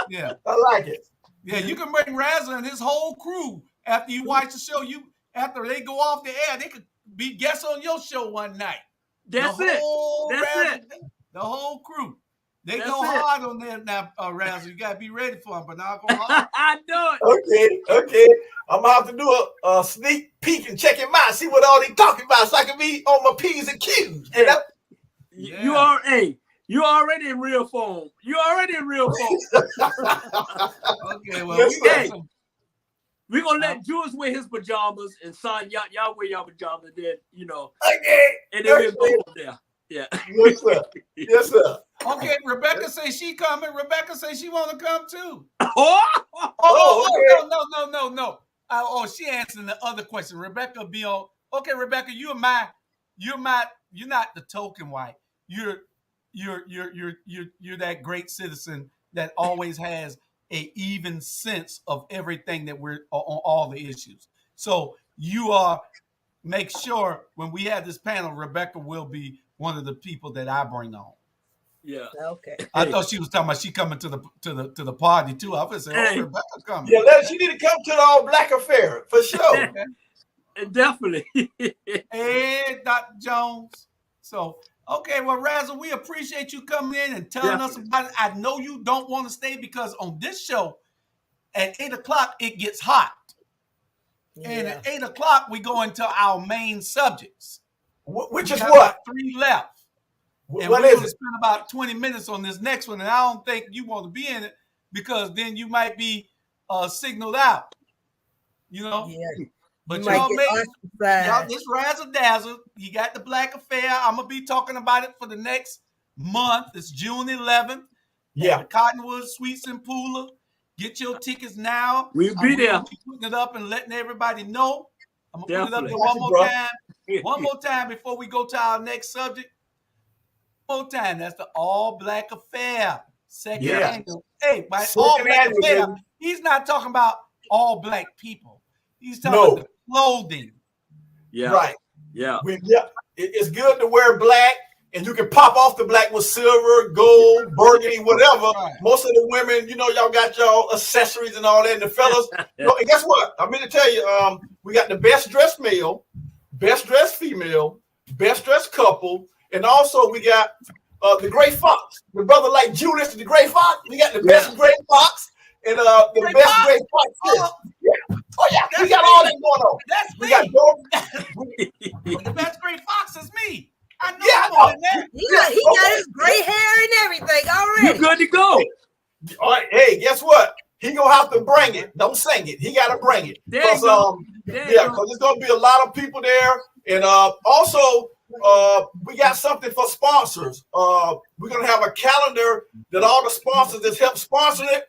Yeah. I like it. Yeah, you can bring Razza and his whole crew after you watch the show. After they go off the air, they could be guests on your show one night. That's it. The whole crew. They go hard on there now, Razza. You gotta be ready for them, but not go hard. I know it. Okay. I'm gonna have to do a sneak peek and check him out, see what all he talking about, so I can be on my P's and Q's. Hey, you already in real form. Okay, well, we're gonna let Jules wear his pajamas and son, y'all wear y'all pajamas, then Okay. and then we'll go from there. Yeah. Yes, sir. Yes, sir. Okay, Rebecca says she coming. Rebecca says she want to come too. Oh, okay. No. She answering the other question. Rebecca be on. Okay, Rebecca, you're not the token white. You're that great citizen that always has a even sense of everything that we're on all the issues. So you are. Make sure when we have this panel, Rebecca will be one of the people that I bring on. yeah. Okay. I thought she was talking about she coming to the party too. I was saying, Hey. Rebecca coming. Yeah, she need to come to the All Black Affair for sure. Definitely. Hey, Dr. Jones. So, okay, well, Razzle, we appreciate you coming in and telling us about it. I know you don't want to stay because on this show at 8:00 it gets hot. And at 8:00 we go into our main subjects. Which we is got what? About 3 left. And what we're is going to it? spend about 20 minutes on this next one. And I don't think you want to be in it because then you might be signaled out. You know? Yeah. But you y'all might this razzle dazzle. You got the Black Affair. I'm gonna be talking about it for the next month. It's June 11th. Yeah. The Cottonwood Suites and Pooler. Get your tickets now. We'll be there. Be putting it up and letting everybody know. I'm gonna put it up there Definitely. one more time. One more time before we go to our next subject. One more time. That's the All Black Affair. Second annual. Hey, by All Black Affair, he's not talking about all black people. He's talking about the clothing. Yeah. Right. Yeah. It's good to wear black, and you can pop off the black with silver, gold, burgundy, whatever. Right. Most of the women, y'all got y'all accessories and all that. And the fellas, and guess what? I'm going to tell you, we got the best dressed male, best dressed female, best dressed couple, and also we got the gray fox. The brother like Judas, the gray fox. We got the best gray fox and the best gray fox. Oh yeah, we got all that going on. That's we me. Got the best gray fox is me. I know that. He got his gray hair and everything already. You good to go. All right, hey, guess what? He gonna have to bring it. Don't sing it. He gotta bring it. Because there's gonna be a lot of people there, and also we got something for sponsors. We're gonna have a calendar that all the sponsors that help sponsor it.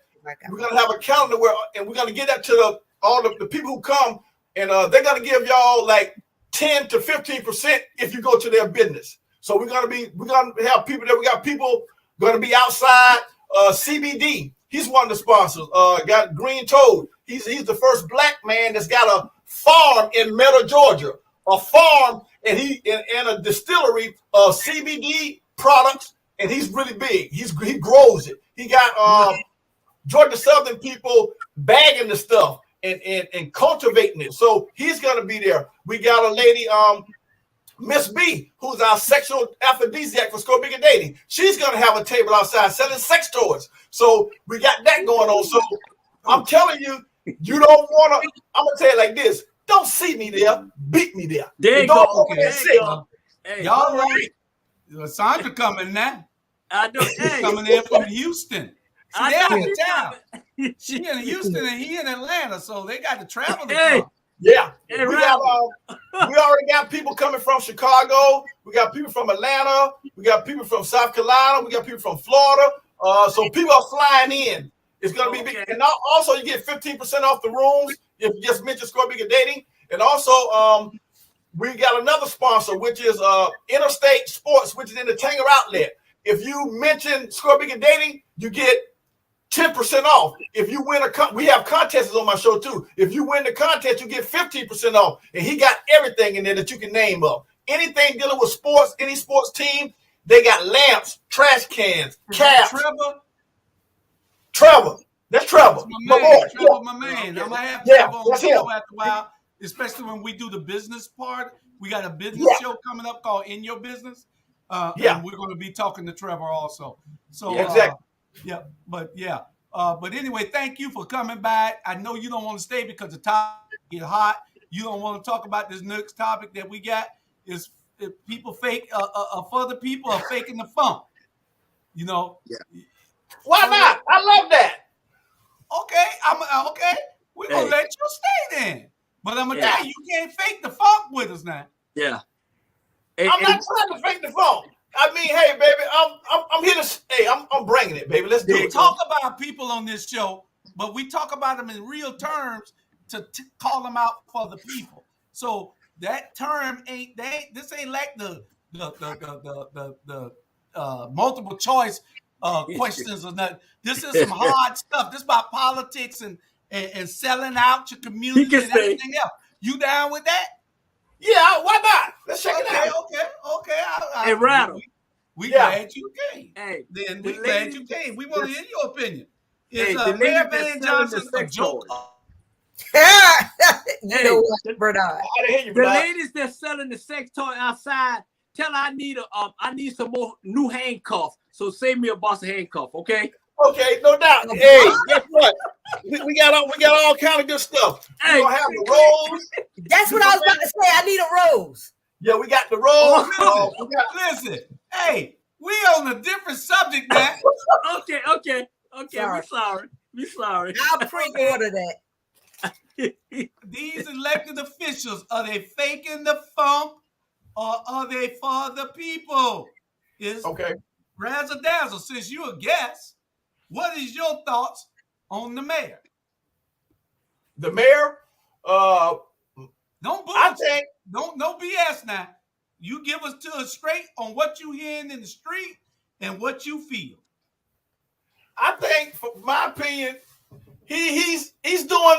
We're gonna have a calendar and we're gonna get that to all the people who come, and they're gonna give y'all like 10 to 15% if you go to their business. So we're gonna have people there. We got people gonna be outside. CBD, he's one of the sponsors. Got Green Toad. He's the first black man that's got a farm in Meadow, Georgia. A farm and a distillery of CBD products, and he's really big. He grows it. He got Georgia Southern people bagging the stuff and cultivating it. So he's gonna be there. We got a lady, Miss B, who's our sexual aphrodisiac for Score Bigger Dating. She's gonna have a table outside selling sex toys. So we got that going on. So I'm telling you, you don't wanna. I'm gonna tell you like this: don't see me there, beat me there. There you go. Hey, y'all right? Sandra coming now. I know. Hey, coming in from Houston. They out of town. She in Houston and he in Atlanta, so they got to travel to come. Yeah. Hey, we already got people coming from Chicago. We got people from Atlanta. We got people from South Carolina. We got people from Florida. So people are flying in. It's going to be big. And also you get 15% off the rooms if you just mention Score Bigger Dating. And also we got another sponsor, which is Interstate Sports, which is in the Tanger Outlet. If you mention Score Bigger Dating, you get 10% off. If you win we have contests on my show too. If you win the contest, you get 15% off. And he got everything in there that you can name up. Anything dealing with sports, any sports team, they got lamps, trash cans, caps. Trevor. That's Trevor. My man. Trevor, my man. I'm gonna have Trevor on the show after a while, especially when we do the business part. We got a business show coming up called In Your Business. And we're going to be talking to Trevor also. So exactly. But anyway, thank you for coming by. I know you don't want to stay because the topic get hot. You don't want to talk about this next topic that we got. Is people fake other people are faking the funk. You know. Yeah. Why not? I love that. Okay, okay. We're gonna let you stay then. But I'm gonna tell you, you can't fake the funk with us now. Yeah. I'm not trying to fake the funk. I mean, hey, baby, I'm here to. Hey, I'm bringing it, baby. Let's do We it. talk about people on this show, but we talk about them in real terms to call them out for the people. So that term this ain't like the multiple choice questions or nothing. This is some hard stuff. This is about politics and selling out your community and everything else. You down with that? Yeah, why not? Let's check it out. Okay. Hey, Rattle. We glad you came. Hey, then we glad you came. We want to hear your opinion. Hey, Is the lady Mayor that's Van selling the Johnson a sex joke? toys. You know what, Bernard? I didn't hear you, The Bernard. ladies that's selling the sex toy outside, tell her I need some more new handcuffs. So save me a box of handcuffs, okay? Okay, no doubt. Hey, guess what? We got all kind of good stuff. Hey. We gonna have the rolls. That's what I was about to say. I need a rose. Yeah, we got the rolls. Listen, hey, we on a different subject now. Okay. Sorry. We sorry. I'll pre-order that. These elected officials, are they faking the funk or are they for the people? Is Okay. Razzle Dazzle, since you're a guest, what is your thoughts on the mayor? The mayor, Don't I think no BS now. You give us to us straight on what you hearing in the street and what you feel. I think, for my opinion, he's doing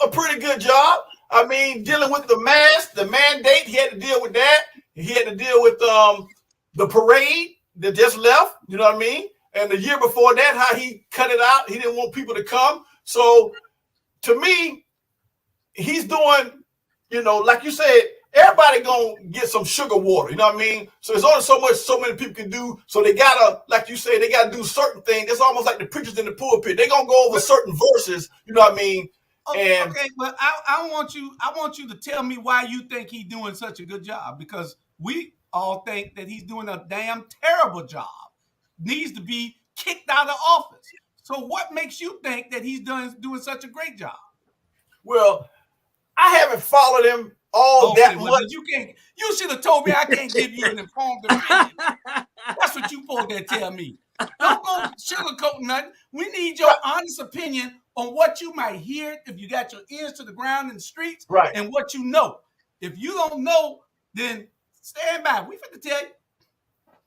a pretty good job. I mean, dealing with the mask, the mandate, he had to deal with that. He had to deal with the parade that just left. You know what I mean? And the year before that, how he cut it out. He didn't want people to come. So, to me, he's doing, like you said, everybody gonna get some sugar water. You know what I mean? So there's only so many people can do. So they gotta, like you say, they gotta do certain things. It's almost like the preachers in the pulpit. They're gonna go over certain verses. You know what I mean? Okay, but I want you to tell me why you think he's doing such a good job, because we all think that he's doing a damn terrible job. Needs to be kicked out of office. So what makes you think that he's doing such a great job? Well, I haven't followed him that much. You should have told me. I can't give you an informed opinion. That's what you supposed to tell me. Don't go sugarcoating nothing. We need your honest opinion on what you might hear if you got your ears to the ground in the streets, right? And what you know. If you don't know, then stand by. We finna tell you.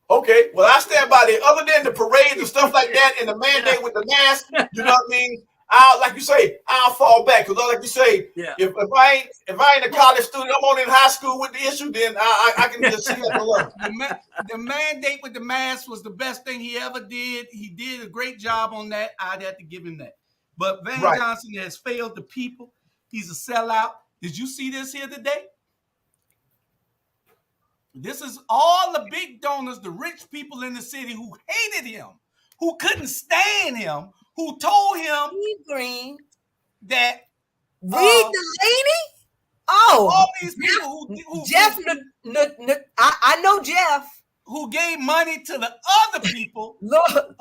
Okay, well, I stand by it. Other than the parades and stuff like that and the mandate with the mask, you know what I mean? Like you say, I'll fall back. Because like you say, if I ain't a college student, I'm only in high school with the issue, then I can just see that alone. The mandate with the mask was the best thing he ever did. He did a great job on that. I'd have to give him that. But Van Johnson has failed the people. He's a sellout. Did you see this here today? This is all the big donors, the rich people in the city who hated him, who couldn't stand him, who told him Green that Reed Delaney. Oh, all these people who Jeff. I know Jeff, who gave money to the other people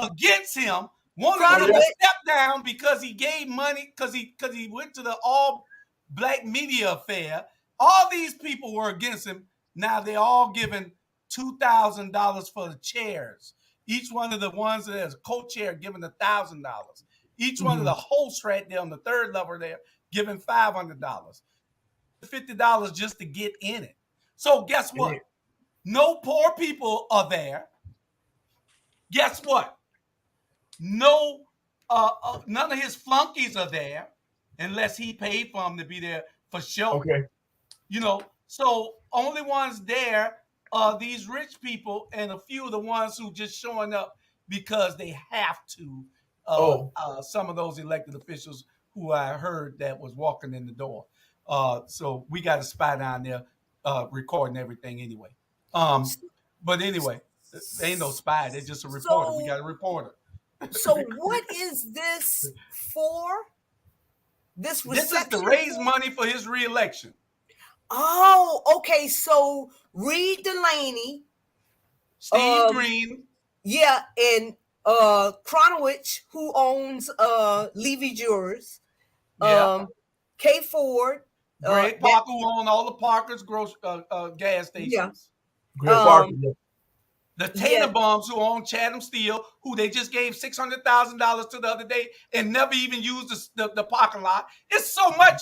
against him, wanted him to step down because he gave money because he went to the all black media affair. All these people were against him. Now they're all giving $2,000 for the chairs. Each one of the ones that has a co-chair giving $1,000. Each one of the hosts right there on the third level there giving $500. $50 just to get in it. So guess what? No poor people are there. Guess what? No, none of his flunkies are there unless he paid for them to be there for sure. Okay. So only ones there are these rich people and a few of the ones who just showing up because they have to. Some of those elected officials who I heard that was walking in the door. So we got a spy down there recording everything anyway. But anyway, there ain't no spy. They're just a reporter. We got a reporter. So what is this for? This is to raise money for his reelection. Oh, okay. So Reed Delaney, Steve Green, and Kronowich, who owns Levy Jewelers, K Ford, Greg Parker, who owns all the Parker's gas stations. Greg Parker. The Tannenbaums who own Chatham Steel, who they just gave $600,000 to the other day and never even used the parking lot. It's so much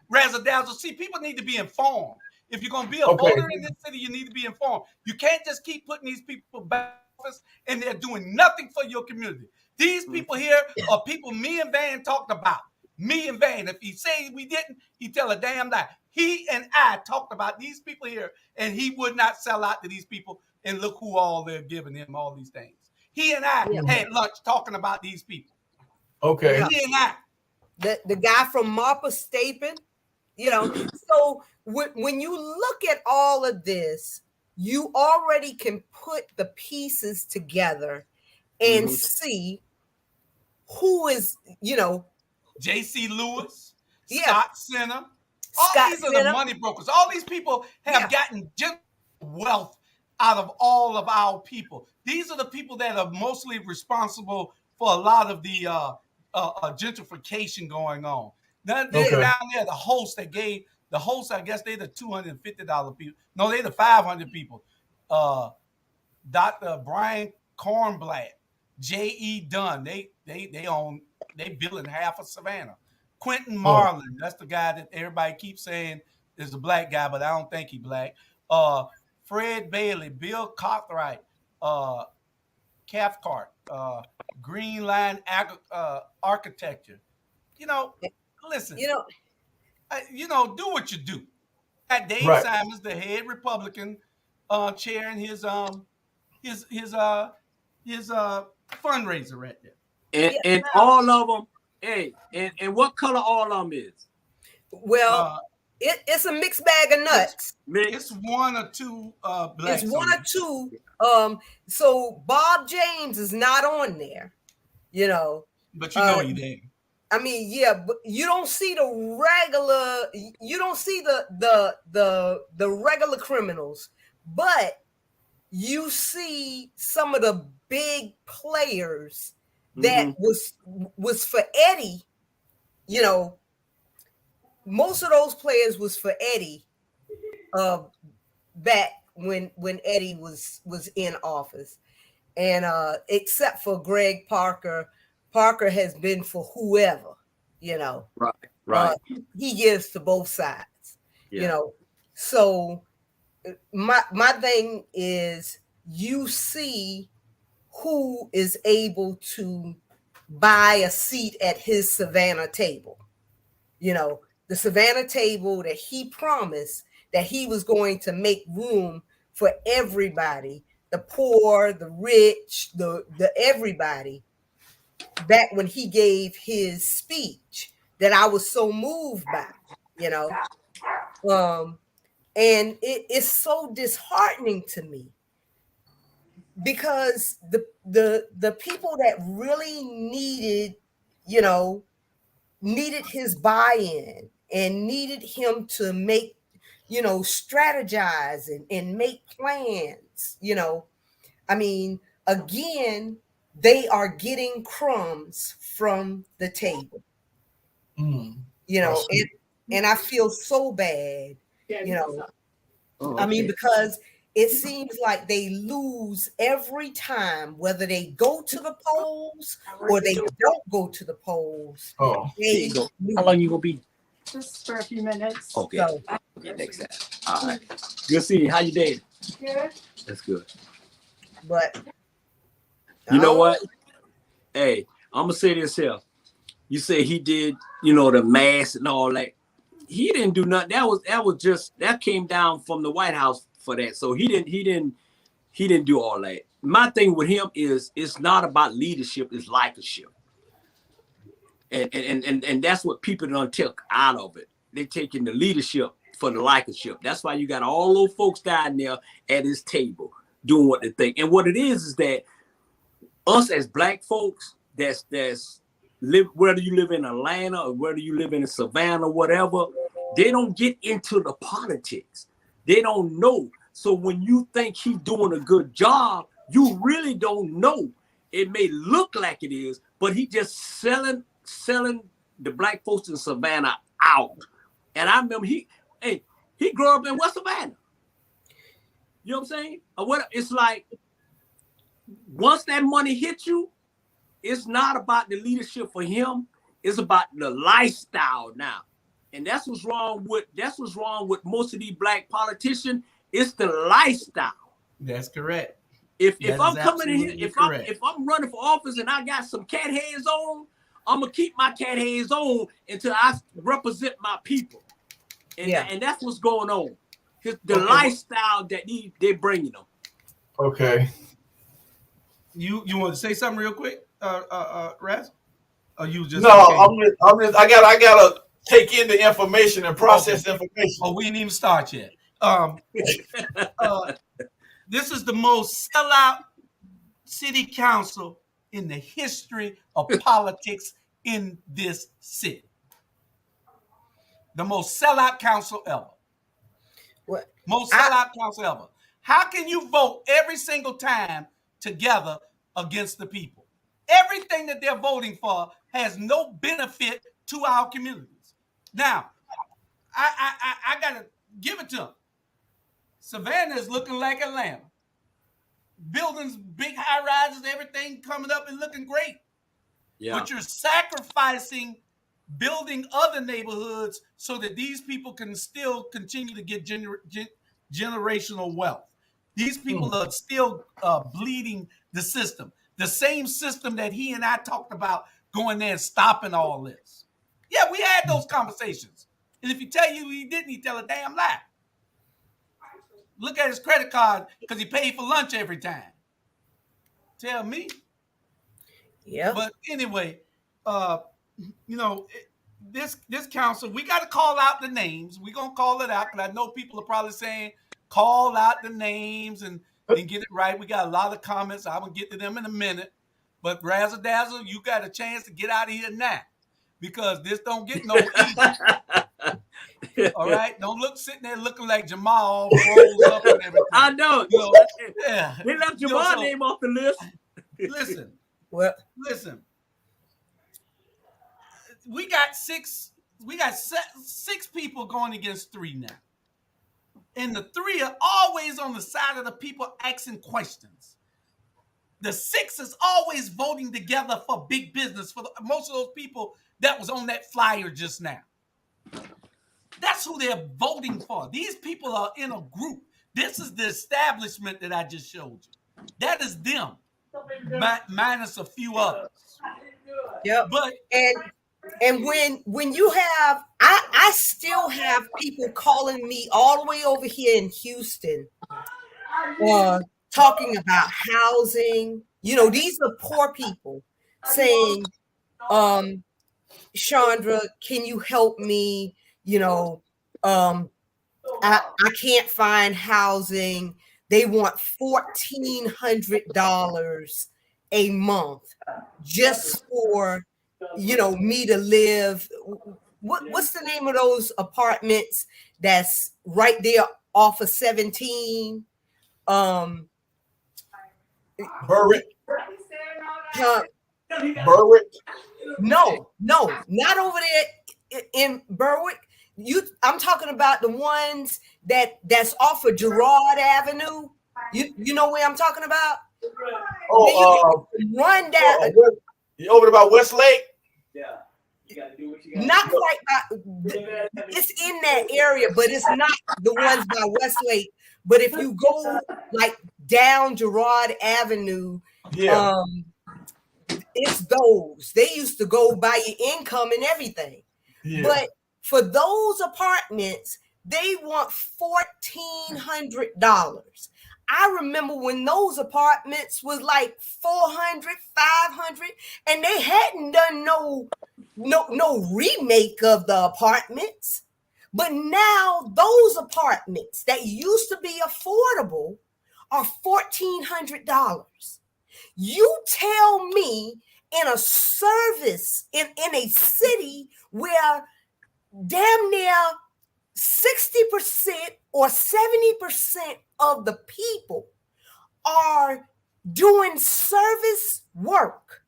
razzle-dazzle. See, people need to be informed. If you're going to be a voter in this city, you need to be informed. You can't just keep putting these people back in office and they're doing nothing for your community. These people here are people me and Van talked about. Me and Van. If he say we didn't, he tell a damn lie. He and I talked about these people here, and he would not sell out to these people. And look who all they're giving him all these things. He and I had lunch talking about these people. Okay. He and I. The guy from Marpa Stapin, you know. So when you look at all of this, you already can put the pieces together and see who is, you know. J.C. Lewis, Scott Center. All these are the money brokers. All these people have gotten wealth out of all of our people. These are the people that are mostly responsible for a lot of the gentrification going on. Down there, the host, I guess they're the $250 people. No, they're the 500 people. Dr. Brian Kornblatt, J.E. Dunn, they building half of Savannah. Quentin Marlin, that's the guy that everybody keeps saying is a black guy, but I don't think he's black. Fred Bailey, Bill Cartwright, Cathcart, Green Line Architecture. You know, listen. Do what you do. Got Dave Simons, the head Republican, chairing his fundraiser right there. And all of them, and what color all of them is? Well, it's a mixed bag of nuts. It's one or two blacks. It's one or two. So Bob James is not on there, you know. But you know he there. I mean, but you don't see the regular. You don't see the regular criminals, but you see some of the big players that was for Eddie. You know, most of those players was for Eddie. Back when Eddie was in office, and except for Greg Parker has been for whoever, you know. Right. He gives to both sides, you know. So my thing is, you see who is able to buy a seat at his Savannah table, you know, the Savannah table that he promised that he was going to make room for everybody, the poor, the rich, the everybody, back when he gave his speech that I was so moved by, you know. And it's so disheartening to me because the people that really needed his buy-in and needed him to make, you know, strategize and make plans, you know. I mean, again, they are getting crumbs from the table, you know, and I feel so bad, you know. I mean, because it seems like they lose every time, whether they go to the polls or they don't go to the polls. How long you gonna be? Just for a few minutes. Okay. So, next time. All right. Good seeing you. How you dating? Good. That's good. But you know what? Hey, I'm gonna say this here. You say he did, you know, the mask and all that. He didn't do nothing. That came down from the White House for that. So he didn't do all that. My thing with him is it's not about leadership, it's likership. And that's what people don't take out of it. They're taking the leadership for the likership. That's why you got all those folks down there at his table doing what they think. And what it is that us as black folks that's live, whether you live in Atlanta or whether you live in Savannah, whatever, they don't get into the politics. They don't know. So when you think he's doing a good job, you really don't know. It may look like it is, but he just selling the black folks in Savannah out. And I remember he grew up in West Savannah. You know what I'm saying? What it's like, once that money hits you, it's not about the leadership for him. It's about the lifestyle now. And that's what's wrong with most of these black politicians. It's the lifestyle. That's correct. If I'm coming in here, if I'm running for office and I got some cat heads on, I'm gonna keep my cat heads on until I represent my people. And that's what's going on. The lifestyle that they're bringing them. Okay. You want to say something real quick, Raz? Or you just no? I gotta take in the information and process information. Oh, we didn't even start yet. This is the most sellout city council in the history of politics in this city. The most sellout council ever. What? Most sellout council ever. How can you vote every single time together against the people? Everything that they're voting for has no benefit to our communities. Now, I gotta give it to them. Savannah is looking like Atlanta. Buildings, big high rises, everything coming up and looking great. Yeah. But you're sacrificing building other neighborhoods so that these people can still continue to get generational wealth. These people are still bleeding the system. The same system that he and I talked about going there and stopping all this. Yeah, we had those conversations. And if he tell you he didn't, he tell a damn lie. Look at his credit card because he paid for lunch every time. Tell me. Yeah. But anyway, this council, we got to call out the names. We're going to call it out because I know people are probably saying, call out the names and get it right. We got a lot of comments. I'm going to get to them in a minute. But Razzle Dazzle, you got a chance to get out of here now because this don't get no easy. All right? Don't look sitting there looking like Jamal rolls up and everything. I know. Yeah. We left Jamal's name off the list. Listen. Listen. We got six people going against 3 now. And the 3 are always on the side of the people asking questions. The 6 is always voting together for big business for most of those people that was on that flyer just now. That's who they're voting for. These people are in a group. This is the establishment that I just showed you. That is them, minus a few others. Yep. But and when you have, I still have people calling me all the way over here in Houston, talking about housing. You know, these are poor people saying, Chandra, can you help me? You know, I can't find housing. They want $1,400 a month just for, me to live. What's the name of those apartments that's right there off of 17? Berwick. Berwick? No, not over there in Berwick. I'm talking about the ones that's off of Girard Avenue. You know where I'm talking about? Run down. You over about Westlake? Yeah. You gotta do what you gotta not quite. It's in that area, but it's not the ones by Westlake. But if you go like down Girard Avenue, it's those. They used to go by your income and everything. Yeah. But for those apartments, they want $1,400. I remember when those apartments was like 400, 500, and they hadn't done no remake of the apartments. But now those apartments that used to be affordable are $1,400. You tell me in a service in a city where damn near 60% or 70% of the people are doing service work,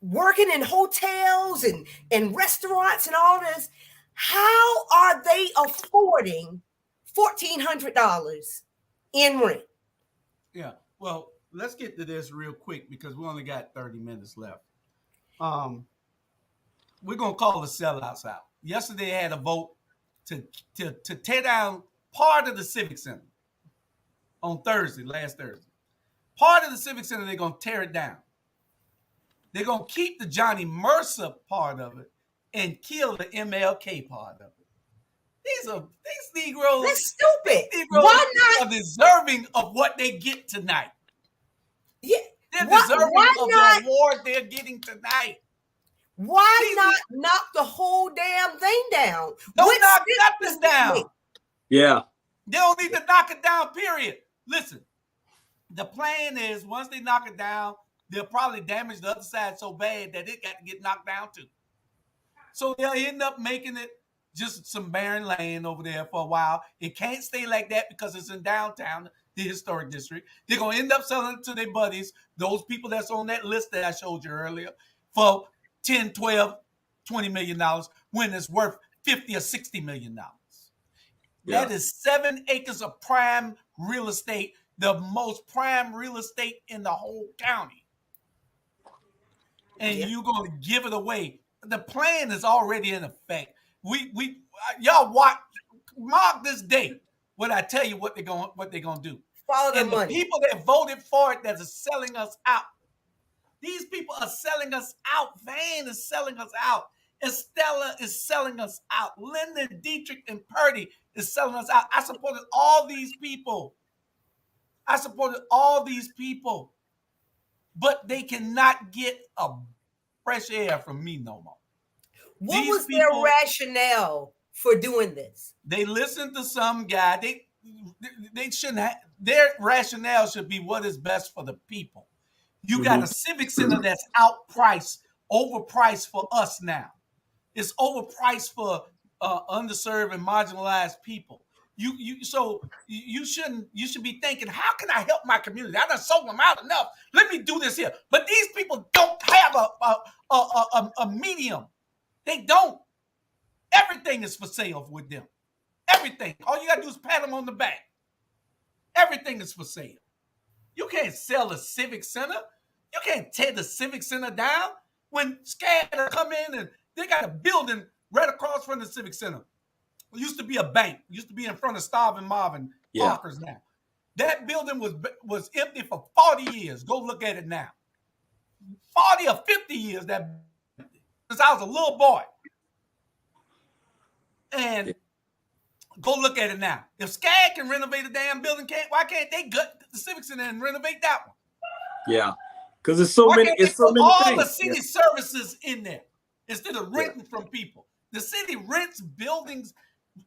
working in hotels and restaurants and all this. How are they affording $1,400 in rent. Yeah. Well, let's get to this real quick because we only got 30 minutes left. We're gonna call the sellouts out. Yesterday, I had a vote to tear down part of the Civic Center on last Thursday. Part of the Civic Center, they're gonna tear it down. They're gonna keep the Johnny Mercer part of it and kill the MLK part of it. These Negroes. That's stupid. These Negroes Why not? are deserving of what they get tonight. Yeah. They're Why deserving of not? the award they're getting tonight. Why not knock the whole damn thing down? Don't knock nothing down. Yeah. They don't need to knock it down, period. Listen, the plan is once they knock it down, they'll probably damage the other side so bad that it got to get knocked down too. So they'll end up making it just some barren land over there for a while. It can't stay like that because it's in downtown, the historic district. They're going to end up selling it to their buddies, those people that's on that list that I showed you earlier, for $10, $12, $20 million when it's worth $50 or $60 million. Yeah. That is 7 acres of prime real estate, the most prime real estate in the whole county. And you're going to give it away. The plan is already in effect. Y'all mark this date when I tell you what they're going to do. Follow the money. The people that voted for it that are selling us out. These people are selling us out. Van is selling us out. Estella is selling us out. Lyndon, Dietrich, and Purdy is selling us out. I supported all these people. But they cannot get a fresh air from me no more. What was their rationale for doing this? They listened to some guy. They shouldn't have. Their rationale should be what is best for the people. You got a civic center that's overpriced for us now. It's overpriced for underserved and marginalized people. You should be thinking, how can I help my community? I done sold them out enough. Let me do this here. But these people don't have a medium. They don't. Everything is for sale with them. Everything. All you got to do is pat them on the back. Everything is for sale. You can't sell a civic center. You can't tear the civic center down. When SCAD come in and they got a building right across from the civic center. It used to be a bank. It used to be in front of Starving Marvin Parker's now. That building was empty for 40 years. Go look at it now. 40 or 50 years since I was a little boy. And go look at it now. If SCAD can renovate a damn building, why can't they gut the civic center and renovate that one? Yeah. Because it's so many things. All the city services in there instead of renting from people. The city rents buildings,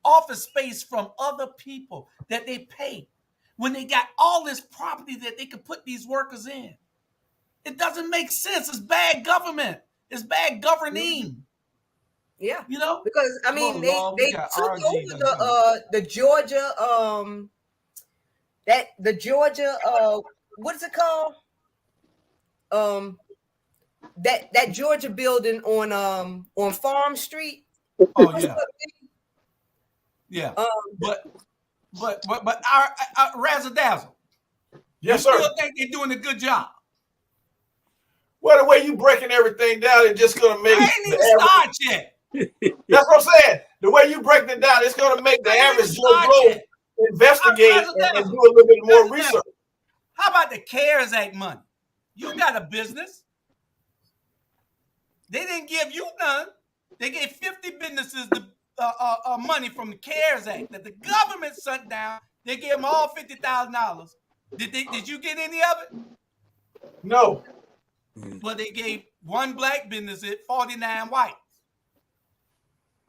office space from other people that they pay when they got all this property that they could put these workers in. It doesn't make sense. It's bad government. It's bad governing. Yeah, because I mean they took over the Georgia what is it called? That Georgia building on Farm Street. Oh yeah. Yeah. But our Razzle Dazzle. Yes, you sir. Still think they're doing a good job. Well, the way you breaking everything down, it's just gonna make I ain't even start yet. That's what I'm saying. The way you break it down, it's gonna make the average Joe Blow investigate and do a little bit more research. How about the CARES Act money? You got a business. They didn't give you none. They gave 50 businesses the money from the CARES Act that the government shut down. They gave them all $50,000. Did you get any of it? No. Well, they gave one black business it, 49 whites.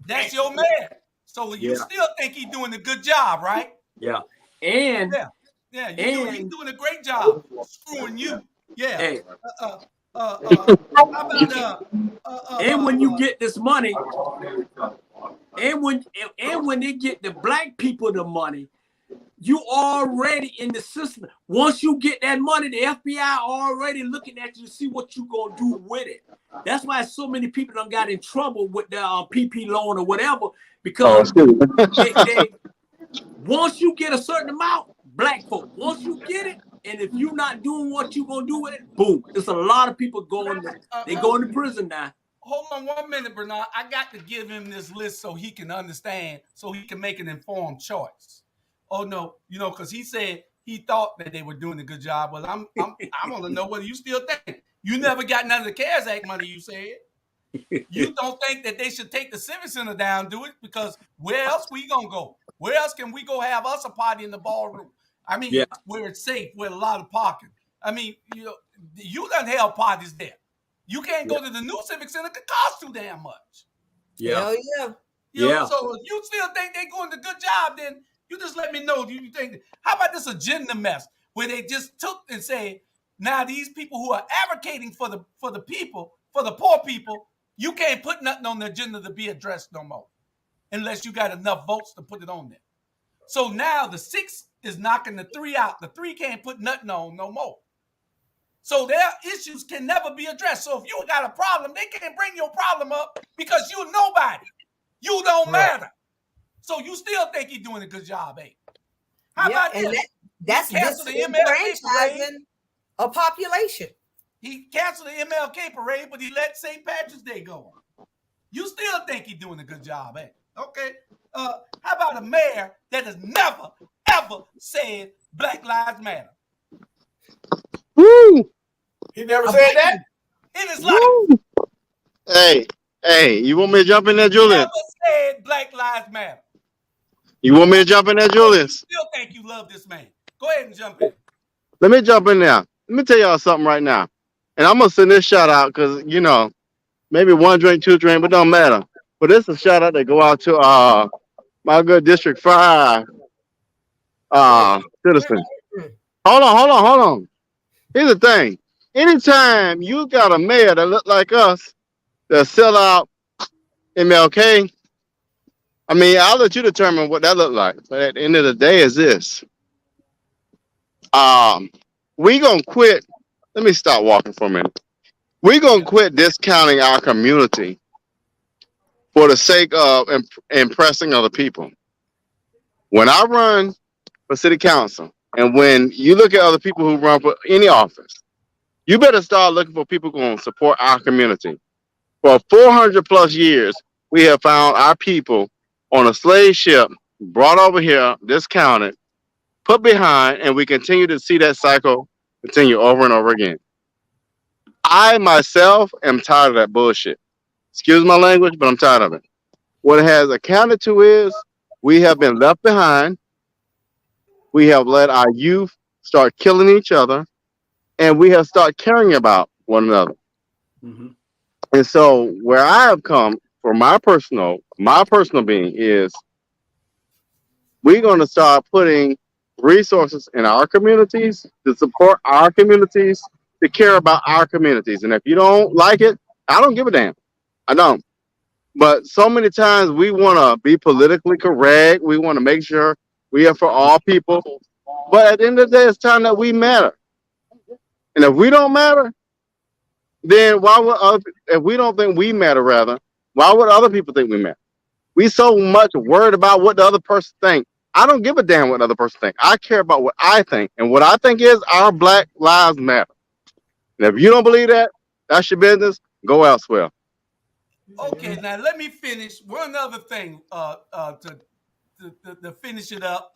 That's your man. So you still think he's doing a good job, right? Yeah. And he's doing a great job screwing you. Yeah. Hey. And when you get this money, and when they get the black people the money, you already in the system. Once you get that money, the FBI already looking at you to see what you gonna do with it. That's why so many people done got in trouble with the PP loan or whatever, because once you get a certain amount, black folk, once you get it, and if you're not doing what you're gonna do with it, boom. There's a lot of people going to prison now. Hold on 1 minute, Bernard. I got to give him this list so he can understand, so he can make an informed choice. Oh no, because he said he thought that they were doing a good job. Well, I want to know whether you still think. You never got none of the CARES Act money, you said. You don't think that they should take the Civic Center down, do it? Because where else we gonna go? Where else can we go have us a party in the ballroom? I mean, where it's safe, with a lot of parking. I mean, you done held parties there. You can't go to the new Civic Center, it costs too damn much. Hell yeah. So if you still think they're doing a good job, then you just let me know. Do you think? How about this agenda mess where they just took and say, now these people who are advocating for the people, for the poor people, you can't put nothing on the agenda to be addressed no more, unless you got enough votes to put it on there. So now the 6 is knocking the 3 out. The 3 can't put nothing on no more. So their issues can never be addressed. So if you got a problem, they can't bring your problem up because you're nobody. You don't matter. So you still think he's doing a good job, eh? How about this? That's disenfranchising a population. He canceled the MLK parade, but he let St. Patrick's Day go on. You still think he's doing a good job, eh? Okay. How about a mayor that has never, ever said Black Lives Matter? Woo! He never said that in his life. Hey, you want me to jump in there, Julius? Never said Black Lives Matter. You want me to jump in there, Julius? You still think you love this man? Go ahead and jump in. Let me jump in there. Let me tell y'all something right now. And I'm going to send this shout out because, maybe 1 drink, 2 drink, but don't matter. But this is a shout out that go out to my good District 5 citizen. Hold on. Here's the thing. Anytime you got a mayor that look like us, that sell out MLK, I mean, I'll let you determine what that look like. But at the end of the day is this. We gonna quit. Let me stop walking for a minute. We gonna quit discounting our community for the sake of impressing other people. When I run for city council, and when you look at other people who run for any office, you better start looking for people who will support our community. For 400 plus years, we have found our people on a slave ship, brought over here, discounted, put behind, and we continue to see that cycle continue over and over again. I myself am tired of that bullshit. Excuse my language, but I'm tired of it. What it has accounted to is we have been left behind. We have let our youth start killing each other, and we have started caring about one another. Mm-hmm. And so where I have come for my personal being is we're going to start putting resources in our communities to support our communities, to care about our communities. And if you don't like it, I don't give a damn. I don't. But so many times we want to be politically correct. We want to make sure we are for all people. But at the end of the day, it's time that we matter. And if we don't matter, then if we don't think we matter, why would other people think we matter? We so much worried about what the other person thinks. I don't give a damn what the other person thinks. I care about what I think. And what I think is our Black Lives Matter. And if you don't believe that, that's your business. Go elsewhere. Okay, now let me finish. One other thing to finish it up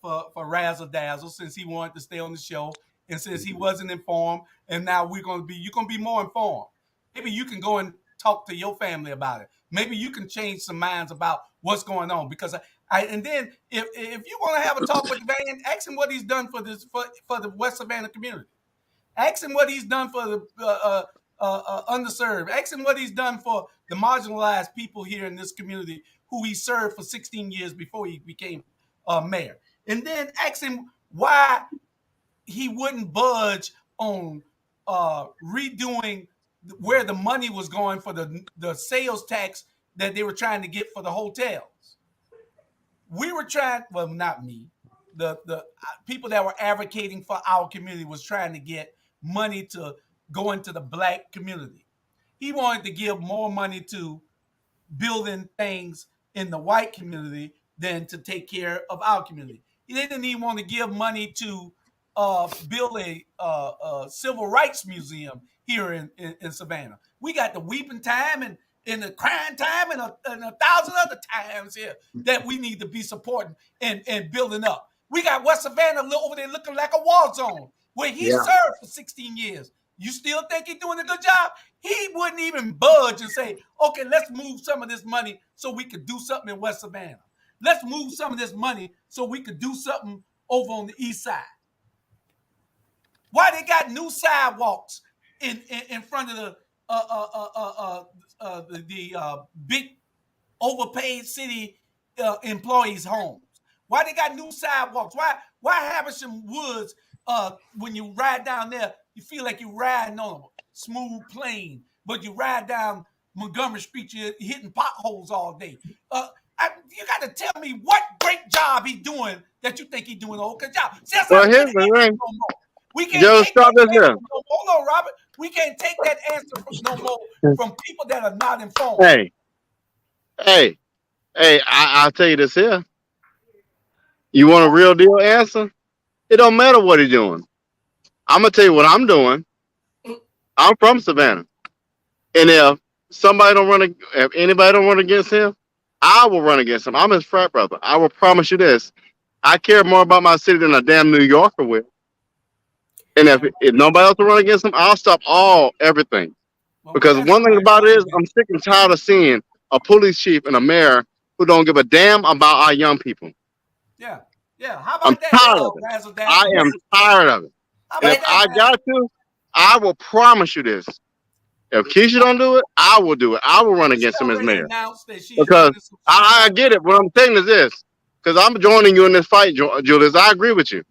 for Razzle Dazzle, since he wanted to stay on the show and since he wasn't informed, and now you're gonna be more informed. Maybe you can go and talk to your family about it. Maybe you can change some minds about what's going on. Because and then if you want to have a talk with the man, ask him what he's done for the West Savannah community. Ask him what he's done for the underserved. Ask him what he's done for the marginalized people here in this community who he served for 16 years before he became mayor. And then ask him why he wouldn't budge on redoing where the money was going for the sales tax that they were trying to get for the hotels. We were trying, well, not me, the people that were advocating for our community was trying to get money to go into the Black community. He wanted to give more money to building things in the white community than to take care of our community. They didn't even want to give money to build a civil rights museum here in Savannah. We got the weeping time and the crying time and a 1,000 other times here that we need to be supporting and building up. We got West Savannah over there looking like a war zone where he served for 16 years. You still think he's doing a good job? He wouldn't even budge and say, okay, let's move some of this money so we could do something in West Savannah. Let's move some of this money so we could do something over on the east side. Why they got new sidewalks in front of the big overpaid city employees' homes? Why they got new sidewalks? Why Haversham Woods, when you ride down there, you feel like you're riding on a smooth plane, but you ride down Montgomery Street, you're hitting potholes all day. You got to tell me what great job he's doing that you think he's doing a good job. See, Well, here's the thing. We can't take stop that this here. answer no more. Hold on, Robert. We can't take that answer no more from people that are not informed. Hey, I'll tell you this here. You want a real deal answer? It don't matter what he's doing. I'm going to tell you what I'm doing. I'm from Savannah. And if anybody don't run against him, I will run against him. I'm his frat brother. I will promise you this. I care more about my city than a damn New Yorker will. And if nobody else will run against him, I'll stop everything. Because one thing about it is I'm sick and tired of seeing a police chief and a mayor who don't give a damn about our young people. Yeah. How about I'm that? tired of it. I am tired of it. If I got to, I will promise you this. If Keshia don't do it, I will do it. I will run against him as mayor. Because I get it. What I'm saying is this. Because I'm joining you in this fight, Julius. I agree with you.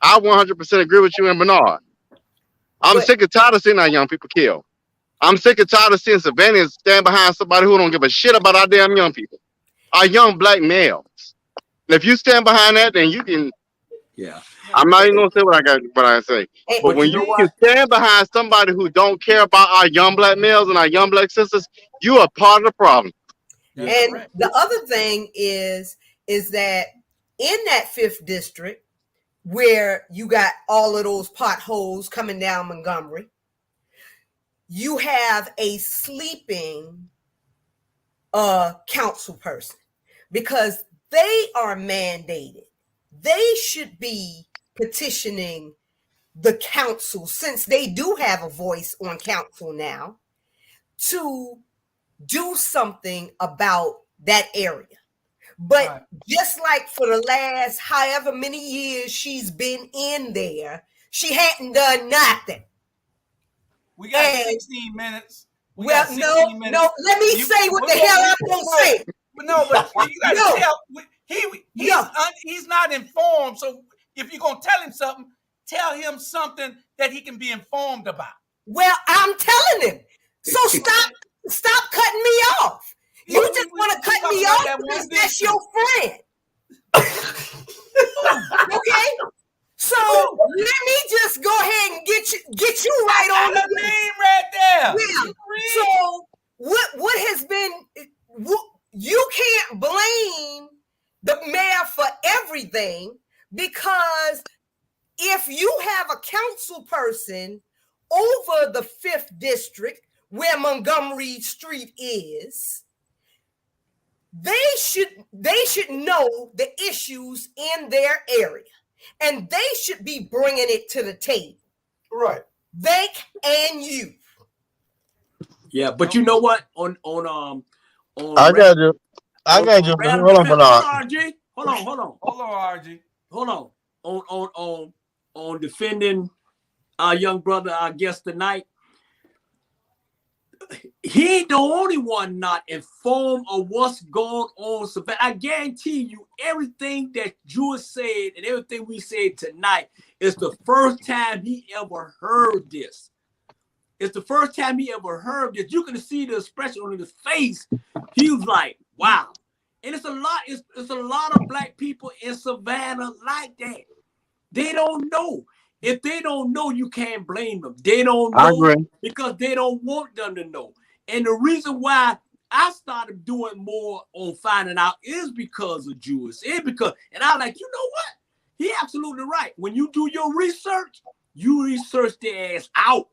I 100% agree with you and Bernard. I'm sick and tired of seeing our young people killed. I'm sick and tired of seeing Savannah stand behind somebody who don't give a shit about our damn young people. Our young black males. And if you stand behind that, then you can. Yeah. I'm not even gonna say what I say. But when you can stand behind somebody who don't care about our young black males and our young black sisters, you are part of the problem. And the other thing is that in that 5th district, where you got all of those potholes coming down Montgomery, you have a sleeping council person because they are mandated. They should be petitioning the council, since they do have a voice on council now, to do something about that area. But just like for the last however many years she's been in there, she hadn't done nothing. We got 16 minutes. No, let me say what the hell I'm going to say. But you got to tell. He's not informed. So if you're going to tell him something that he can be informed about. Well, I'm telling him. So stop cutting me off. You just want to cut me off because that's your friend. Okay? So let me just go ahead and get you right on the name right there. Yeah. So what has been, you can't blame the mayor for everything, because if you have a council person over the 5th district where Montgomery Street is, they should know the issues in their area, and they should be bringing it to the table. Right. They and you. Yeah, but you know what? On I got you. Hold on, Bernard. Hold on, RG. Hold on. On defending our young brother, our guest tonight. He ain't the only one not informed of what's going on. So I guarantee you, everything that Drew said and everything we said tonight is the first time he ever heard this. It's the first time he ever heard this. You can see the expression on his face. He was like, wow. And it's a lot of black people in Savannah like that. They don't know. If they don't know, you can't blame them. They don't know because they don't want them to know. And the reason why I started doing more on finding out is because of Jewish. It's because, and I like, you know what? He absolutely right. When you do your research, you research the ass out.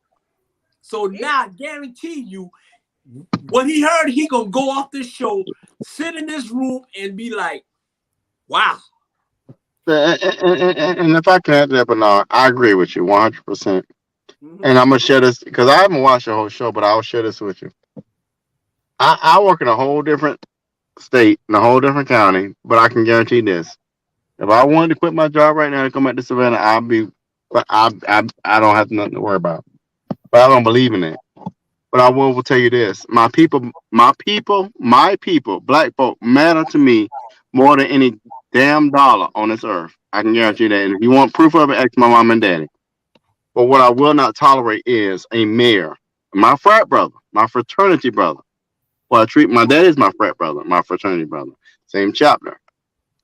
So now I guarantee you, when he heard he gonna go off this show, sit in this room and be like, wow. And if I can add that, Bernard, I agree with you 100%. Mhm. And I'm gonna share this because I haven't watched the whole show, but I'll share this with you. I work in a whole different state, in a whole different county, but I can guarantee this: if I wanted to quit my job right now and come back to Savannah, I'll be. But I don't have nothing to worry about. But I don't believe in it. But I will tell you this: my people, black folk matter to me more than any damn dollar on this earth. I can guarantee you that. And if you want proof of it, ask my mom and daddy. But what I will not tolerate is a mayor, my frat brother, my fraternity brother. Well, I treat my dad as my frat brother, my fraternity brother, same chapter.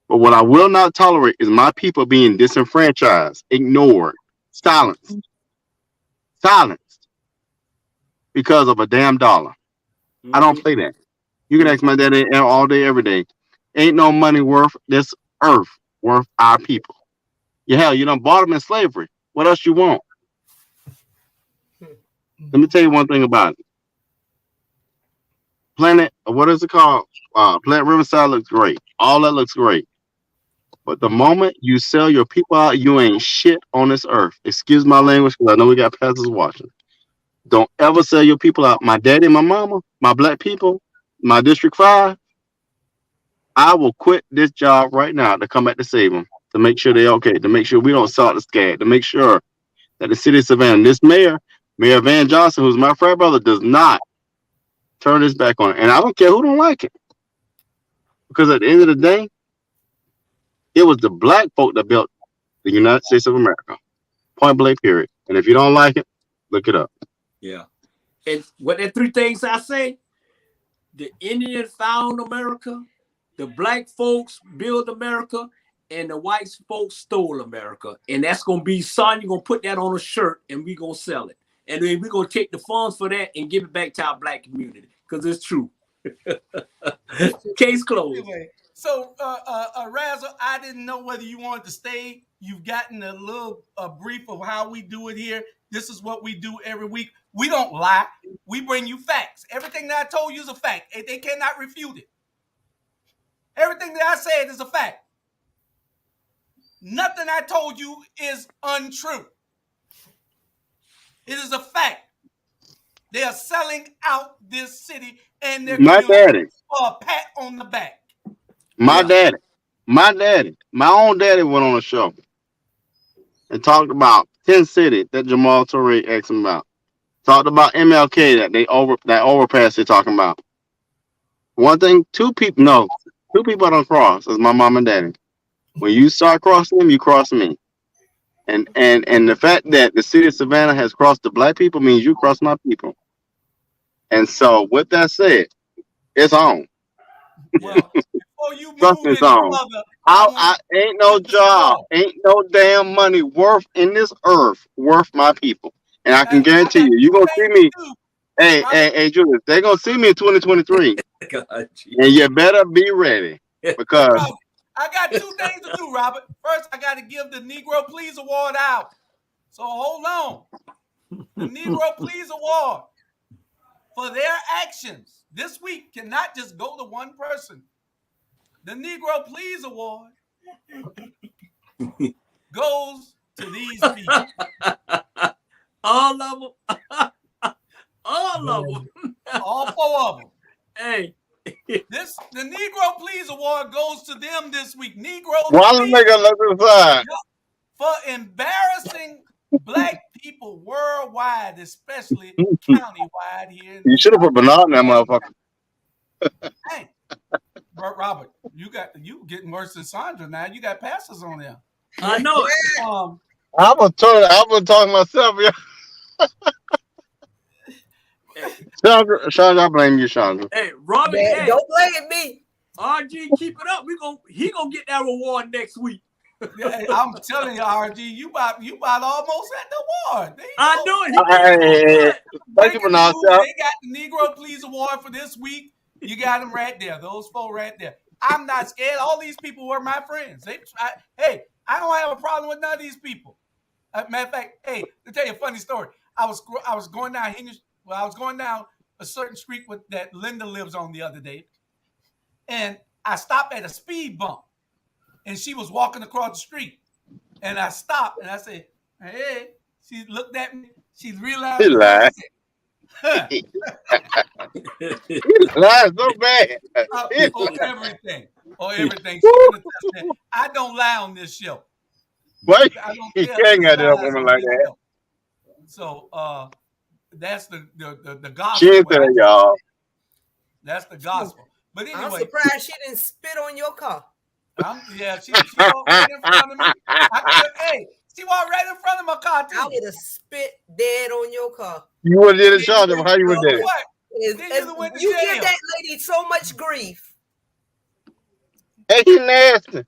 But what I will not tolerate is my people being disenfranchised, ignored, silenced because of a damn dollar. I don't play that. You can ask my daddy all day, every day. Ain't no money worth this earth, worth our people. Yeah, hell, you done bought them in slavery. What else you want? Let me tell you one thing about it. Planet, what is it called? Planet Riverside looks great. All that looks great. But the moment you sell your people out, you ain't shit on this earth. Excuse my language, because I know we got pastors watching. Don't ever sell your people out. My daddy, my mama, my black people, my District 5, I will quit this job right now to come back to save them, to make sure they're okay, to make sure we don't salt the scab, to make sure that the city of Savannah, this mayor, Mayor Van Johnson, who's my frat brother, does not turn this back on. And I don't care who don't like it. Because at the end of the day, it was the black folk that built the United States of America. Point blank, period. And if you don't like it, look it up. Yeah. And what the three things I say, the Indian found America, the black folks built America, and the white folks stole America. And that's going to be, son, you're going to put that on a shirt and we're going to sell it. And then we're going to take the funds for that and give it back to our black community because it's true. Case closed. Anyway, so, Razzle, I didn't know whether you wanted to stay. You've gotten a little brief of how we do it here. This is what we do every week. We don't lie. We bring you facts. Everything that I told you is a fact. They cannot refute it. Everything that I said is a fact. Nothing I told you is untrue. It is a fact. They are selling out this city and their community for a pat on the back. My daddy, my own daddy went on a show and talked about 10 cities that Jamal Touré asked him about. Talked about MLK that overpass they're talking about. One thing, two people don't cross is my mom and daddy. When you start crossing them, you cross me. And the fact that the city of Savannah has crossed the black people means you cross my people. And so with that said, it's on. Well, before you Trust move me, any it's on. further, I ain't no job, ain't no damn money worth in this earth worth my people. And I can guarantee you gonna see me. Hey, Julius, they're gonna see me in 2023. And you better be ready because I got two things to do, Robert. First, I got to give the Negro Please Award out. So hold on. The Negro Please Award for their actions this week cannot just go to one person. The Negro Please Award goes to these people. All of them. All of them. All four of them. Hey. The Negro Please Award goes to them this week. Negroes for embarrassing black people worldwide, especially countywide here. You should have put Bernard in that motherfucker. Hey, Robert, you getting worse than Sandra now. You got passes on there. I know. I was talking myself, yeah. Chandra, I blame you, Chandra. Hey, Robert, Man, don't blame me. RG, keep it up. He gonna get that reward next week. I'm telling you, RG, you about almost at the award. I know it. Thank you, Bernard. They got the Negro Please Award for this week. You got them right there. Those 4 right there. I'm not scared. All these people were my friends. Hey, I don't have a problem with none of these people. Matter of fact, hey, to tell you a funny story. I was going down I was going down a certain street that Linda lives on the other day, and I stopped at a speed bump, and she was walking across the street, and I stopped and I said, "Hey." She looked at me. She realized. He lied. Huh. He lied so bad. Everything. She can attest that. I don't lie on this show. Why I don't you tell can't get that lies woman on like this that? show. So that's the She gospel. ain't that, y'all. That's the gospel. But anyway, I'm surprised she didn't spit on your car. She walked right in front of me. Hey, she walked right in front of my car too. I would have spit dead on your car. You would have did a charge of how you would have did it. What? You give that lady so much grief. Hey, he nasty.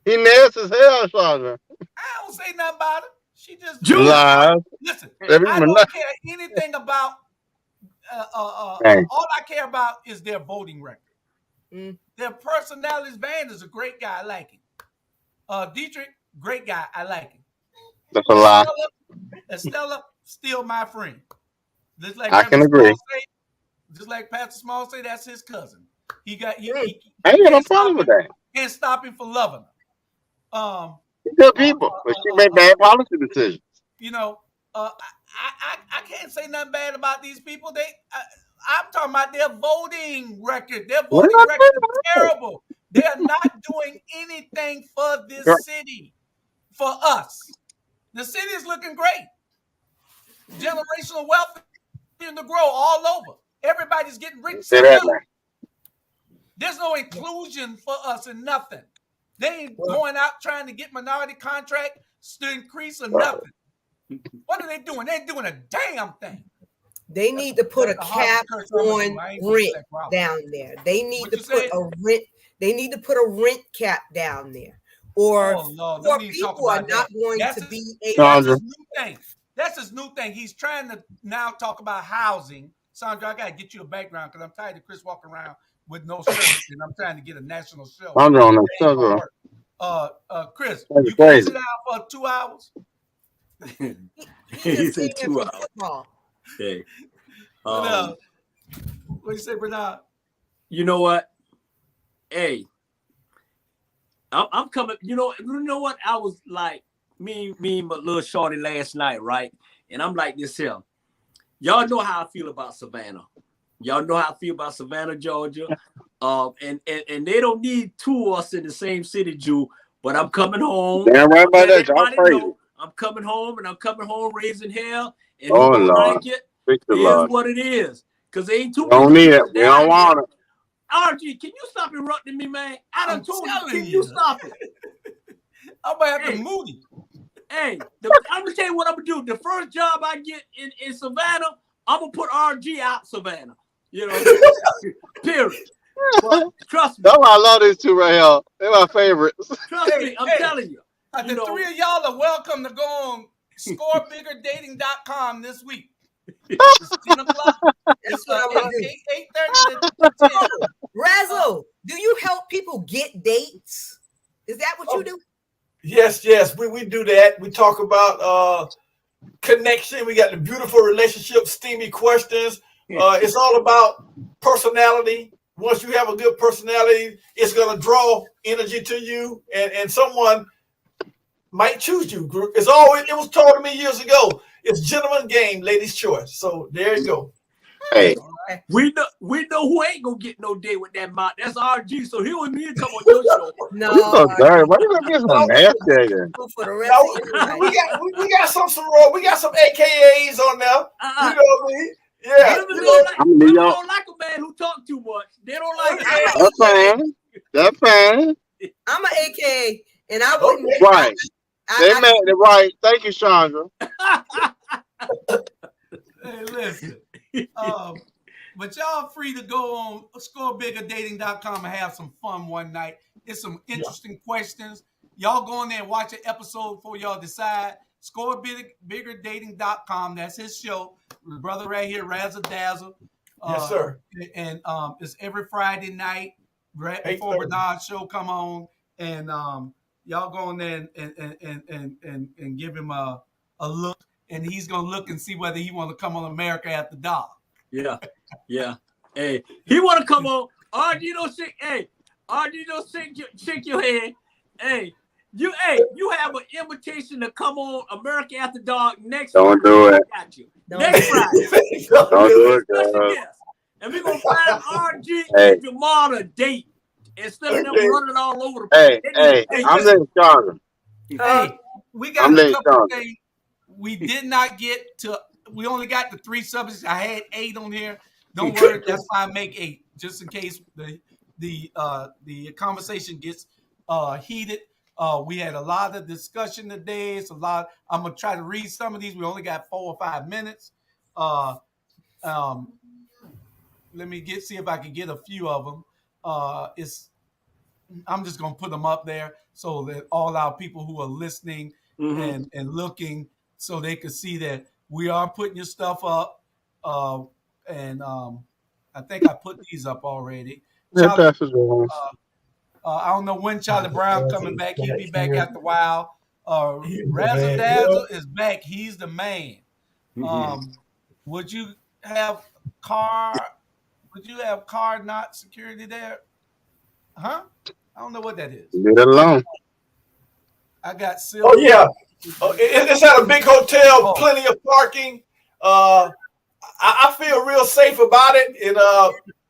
He nasty as hell, Chandra. I don't say nothing about her. She just lies. listen. Every I woman don't care anything about. All I care about is their voting record. Their personalities. Van is a great guy. I like him. Dietrich, great guy. I like him. That's a lie. Estella, still my friend. Just like I can agree. Just like Pastor Small say, that's his cousin. He I ain't got no problem with that. Can't stop him for loving her. Good people, but she made bad policy decisions. You know, I can't say nothing bad about these people. I'm talking about their voting record. Their voting record is terrible. They're not doing anything for this city, for us. The city is looking great. Generational wealth in to grow all over. Everybody's getting rich. There's no inclusion for us in nothing. They ain't going out trying to get minority contract to increase or nothing. What are they doing? They ain't doing a damn thing. They need to put a cap on rent down there. They need to put a rent. They need to put a rent cap down there, or people are not going to be able. That's his new thing. That's his new thing. He's trying to now talk about housing. Sandra, I gotta get you a background because I'm tired of Chris walking around with no shirt, and I'm trying to get a national show. Chris, you can sit down for 2 hours. He said 2 hours. Okay. What do you say, Bernard? You know what? Hey, I'm coming. You know what? I was like, me and my little shorty last night, right? And I'm like this here. Y'all know how I feel about Savannah. Y'all know how I feel about Savannah, Georgia. And they don't need 2 of us in the same city, Jew. But I'm coming home. Damn right about that. Y'all crazy. I'm coming home, and I'm coming home raising hell. And you don't like it. Here's what it is. Because they ain't too many. Don't need it. We don't want it. RG, can you stop interrupting me, man? I done told you. Can you stop it? I'm going to have to move you. Hey, I'm going to tell you what I'm going to do. The first job I get in Savannah, I'm going to put RG out Savannah. You know, period. But trust me. That's why I love these 2 right here. They're my favorites. Trust me, I'm telling you. The 3 of y'all are welcome to go on scorebiggerdating.com this week. It's 10 o'clock. That's what I'm going to do. 8:30 to 10. Razzle, do you help people get dates? Is that what you do? Yes. We do that. We talk about connection. We got the beautiful relationship, steamy questions. It's all about personality. Once you have a good personality, it's going to draw energy to you, and someone might choose you. It was told to me years ago. It's gentleman game, ladies' choice. So there you go. Hey, we know who ain't gonna get no date with that mouth. That's RG. So he wouldn't need to come on your show. No, you so dirty. Why you gonna get so nasty again? For the rest of your life. We got some AKAs on there. You know what I mean? Yeah. Women don't like a man who talk too much. They don't like it. That's fine. I'm an AKA, and I wouldn't. Right. They made it right. Thank you, Chandra. Hey, listen. But y'all free to go on scorebiggerdating.com and have some fun one night. It's some interesting questions. Y'all go on there and watch an episode before y'all decide. Scorebiggerdating.com. That's his show. The brother right here, Razzle Dazzle. Yes, sir. And it's every Friday night right before 8:30. Bernard's show come on, and y'all go in there and give him a look, and he's gonna look and see whether he want to come on America After Dark. Yeah. Hey, he want to come on. RG don't shake. Hey, RG don't shake your head. Hey, you have an invitation to come on America After Dark next Don't Friday. do it. I got you. Next Friday. Don't do it, Special girl. guest. And we're gonna find RG Hey. and Jamal a date instead of them running all over the place. Hey, I'm letting stronger. Hey, we got I'm a letting couple Sean. things. We did not get to. We only got the 3 subjects. I had 8 on here. Don't worry, that's why I make 8, just in case the conversation gets heated. We had a lot of discussion today. It's a lot. I'm gonna try to read some of these. We only got 4 or 5 minutes. Let me see if I can get a few of them. I'm just gonna put them up there so that all our people who are listening and looking, so they can see that we are putting your stuff up. I think I put these up already. Charlie, I don't know when Charlie Brown coming back. He'll be back after a while. Razzle Dazzle is back. He's the man. Would you have car not security there? Huh? I don't know what that is. Leave it alone. I got silver. Oh yeah. It's at a big hotel, plenty of parking. I feel real safe about it, and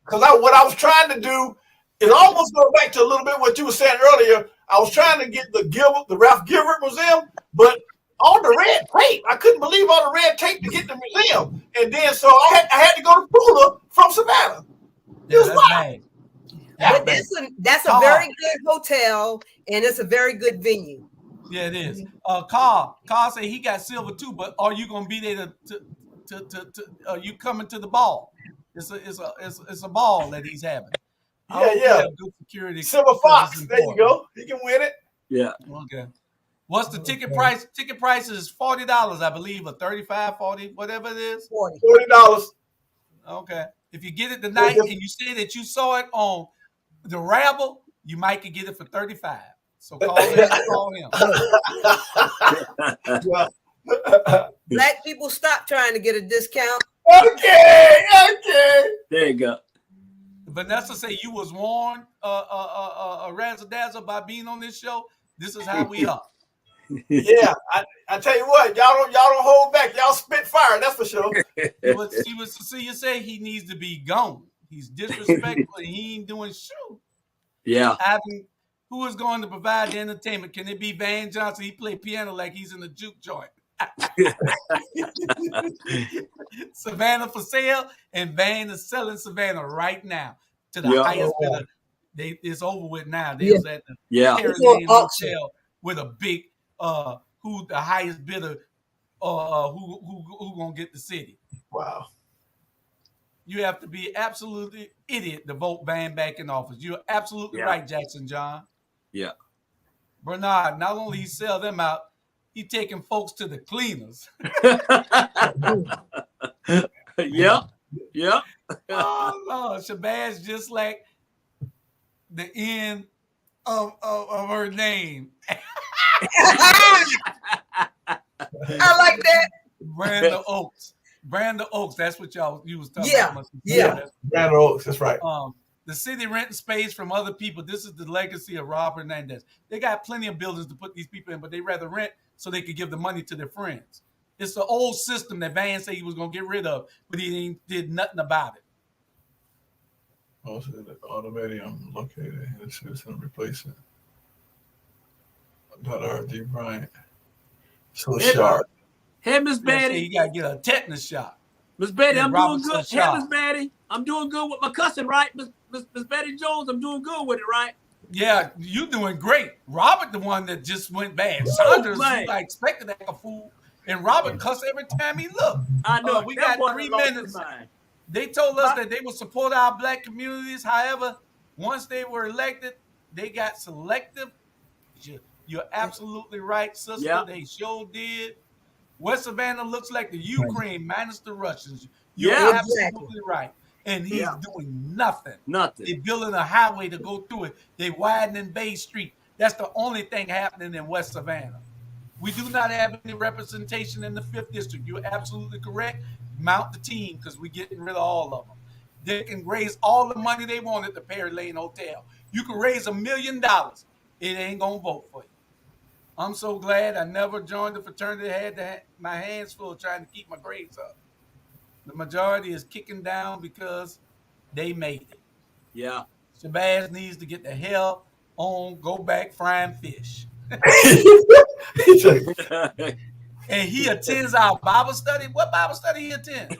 because what I was trying to do is almost go back to a little bit what you were saying earlier. I was trying to get the Ralph Gilbert Museum, but all the red tape, I couldn't believe all the red tape to get the museum, and then so I had to go to Pula from Savannah. It was wild. But that's a very good hotel, and it's a very good venue. Yeah, it is. Carl said he got silver too, but are you gonna be there to you coming to the ball? It's a ball that he's having. Yeah. Good security. Silver Fox. There you go. He can win it. Yeah. Okay. What's the ticket price? Ticket price is $40, I believe, or $35, $40, whatever it is. $40. Okay. If you get it tonight and you say that you saw it on the Rabble, you might could get it for $35. So call him. Black people, stop trying to get a discount. Okay. There you go. Vanessa say you was warned, razzle dazzle, by being on this show. This is how we are. Yeah, I tell you what, y'all don't hold back. Y'all spit fire, that's for sure. You say he needs to be gone. He's disrespectful and he ain't doing shit. Yeah. Who is going to provide the entertainment? Can it be Van Johnson? He play piano like he's in a juke joint. Savannah for sale, and Van is selling Savannah right now to the highest bidder. It's over with now. They was at the Caribbean Hotel with a big who the highest bidder who gonna get the city. Wow. You have to be absolutely idiot to vote Van back in office. You're absolutely right, Jackson John. Yeah. Bernard, not only he sell them out, he taking folks to the cleaners. Yeah. Oh no, Shabazz just like the end of her name. I like that. Branda Oaks. That's what you was talking about. Yeah. Branda Oaks. That's right. The city renting space from other people. This is the legacy of Rob Hernandez. They got plenty of buildings to put these people in, but they rather rent so they could give the money to their friends. It's the old system that Van said he was going to get rid of, but he did nothing about it. Also, the automatium located in the citizen replacement. R.G. Bryant. So sharp. Hey, Miss Betty. You got to get a tetanus shot. Miss Betty, I'm doing good. Hey, Miss Betty, I'm doing good with my cousin, right? Miss Betty Jones, I'm doing good with it, right? Yeah, you doing great. Robert, the one that just went bad. Saunders, I expected that a fool. And Robert cussed every time he looked. I know. We got 3 minutes. They told us that they would support our black communities. However, once they were elected, they got selective. You're absolutely right, sister. Yep. They sure did. West Savannah looks like the Ukraine minus the Russians. You're absolutely right. and he's doing nothing. Nothing. They're building a highway to go through it. They're widening Bay Street. That's the only thing happening in West Savannah. We do not have any representation in the 5th District. You're absolutely correct. Mount the team because we're getting rid of all of them. They can raise all the money they want at the Perry Lane Hotel. You can raise $1 million. It ain't going to vote for you. I'm so glad I never joined the fraternity. I had my hands full trying to keep my grades up. The majority is kicking down because they made it. Yeah. Shabazz needs to get the hell on, go back frying fish. And he attends our Bible study. What Bible study he attends?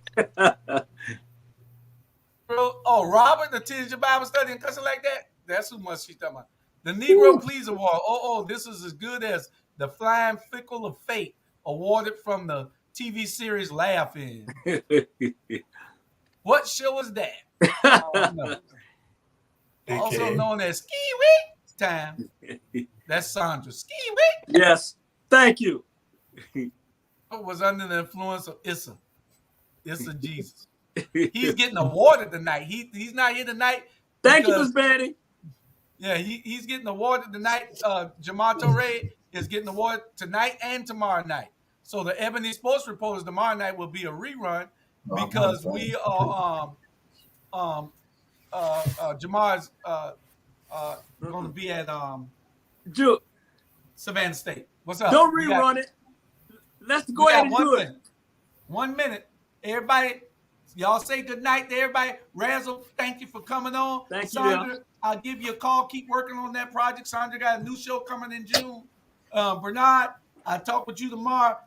Oh, Robert attends your Bible study and cussing like that? That's who much she's talking about. The Negro Please Award. This is as good as the Flying Fickle of Fate awarded from the TV series Laugh-In. What show is that? No. Also known as Ski Week Time. That's Sandra. Ski Week. Yes. Thank you. Was under the influence of Issa Jesus. He's getting awarded tonight. He's not here tonight. Thank you, Miss Betty. Yeah, he's getting awarded tonight. Jamal Torre is getting awarded tonight and tomorrow night. So the Ebony Sports Reporters tomorrow night will be a rerun because we are Jamar's going to be at Savannah State. What's up? Don't rerun it. Let's go ahead and do it. 1 minute. Everybody, y'all say good night to everybody. Razzle, thank you for coming on. Thank Sandra, you. I'll give you a call. Keep working on that project. Sandra got a new show coming in June. Bernard, I'll talk with you tomorrow.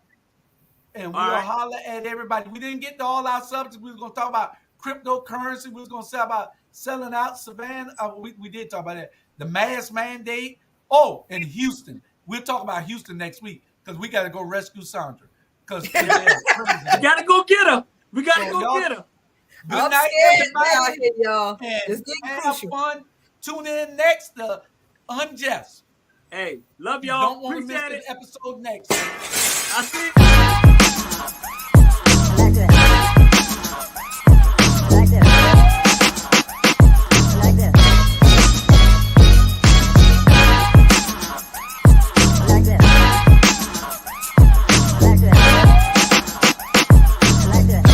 And we'll holler at everybody. We didn't get to all our subjects. We were going to talk about cryptocurrency. We was going to say about selling out Savannah. We did talk about that. The mask mandate. Oh, and Houston. We'll talk about Houston next week because we got to go rescue Sandra. Because we got to go get her. We got to go get her. Good night, everybody. Y'all. And have fun. Tune in next to Unjust. Hey, love y'all. Don't want to miss the episode next. I see. Like this. Like this. Like this. Like this. Like this. Like this.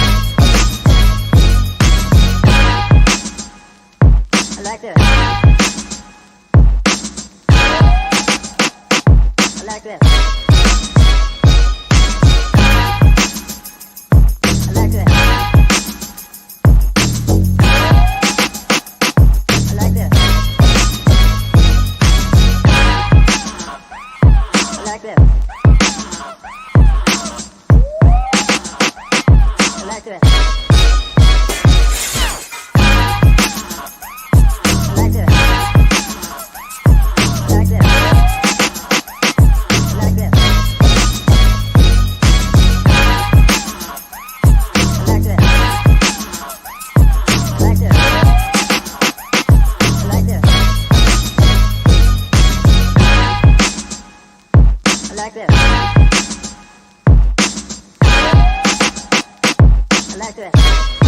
Like this. Like this.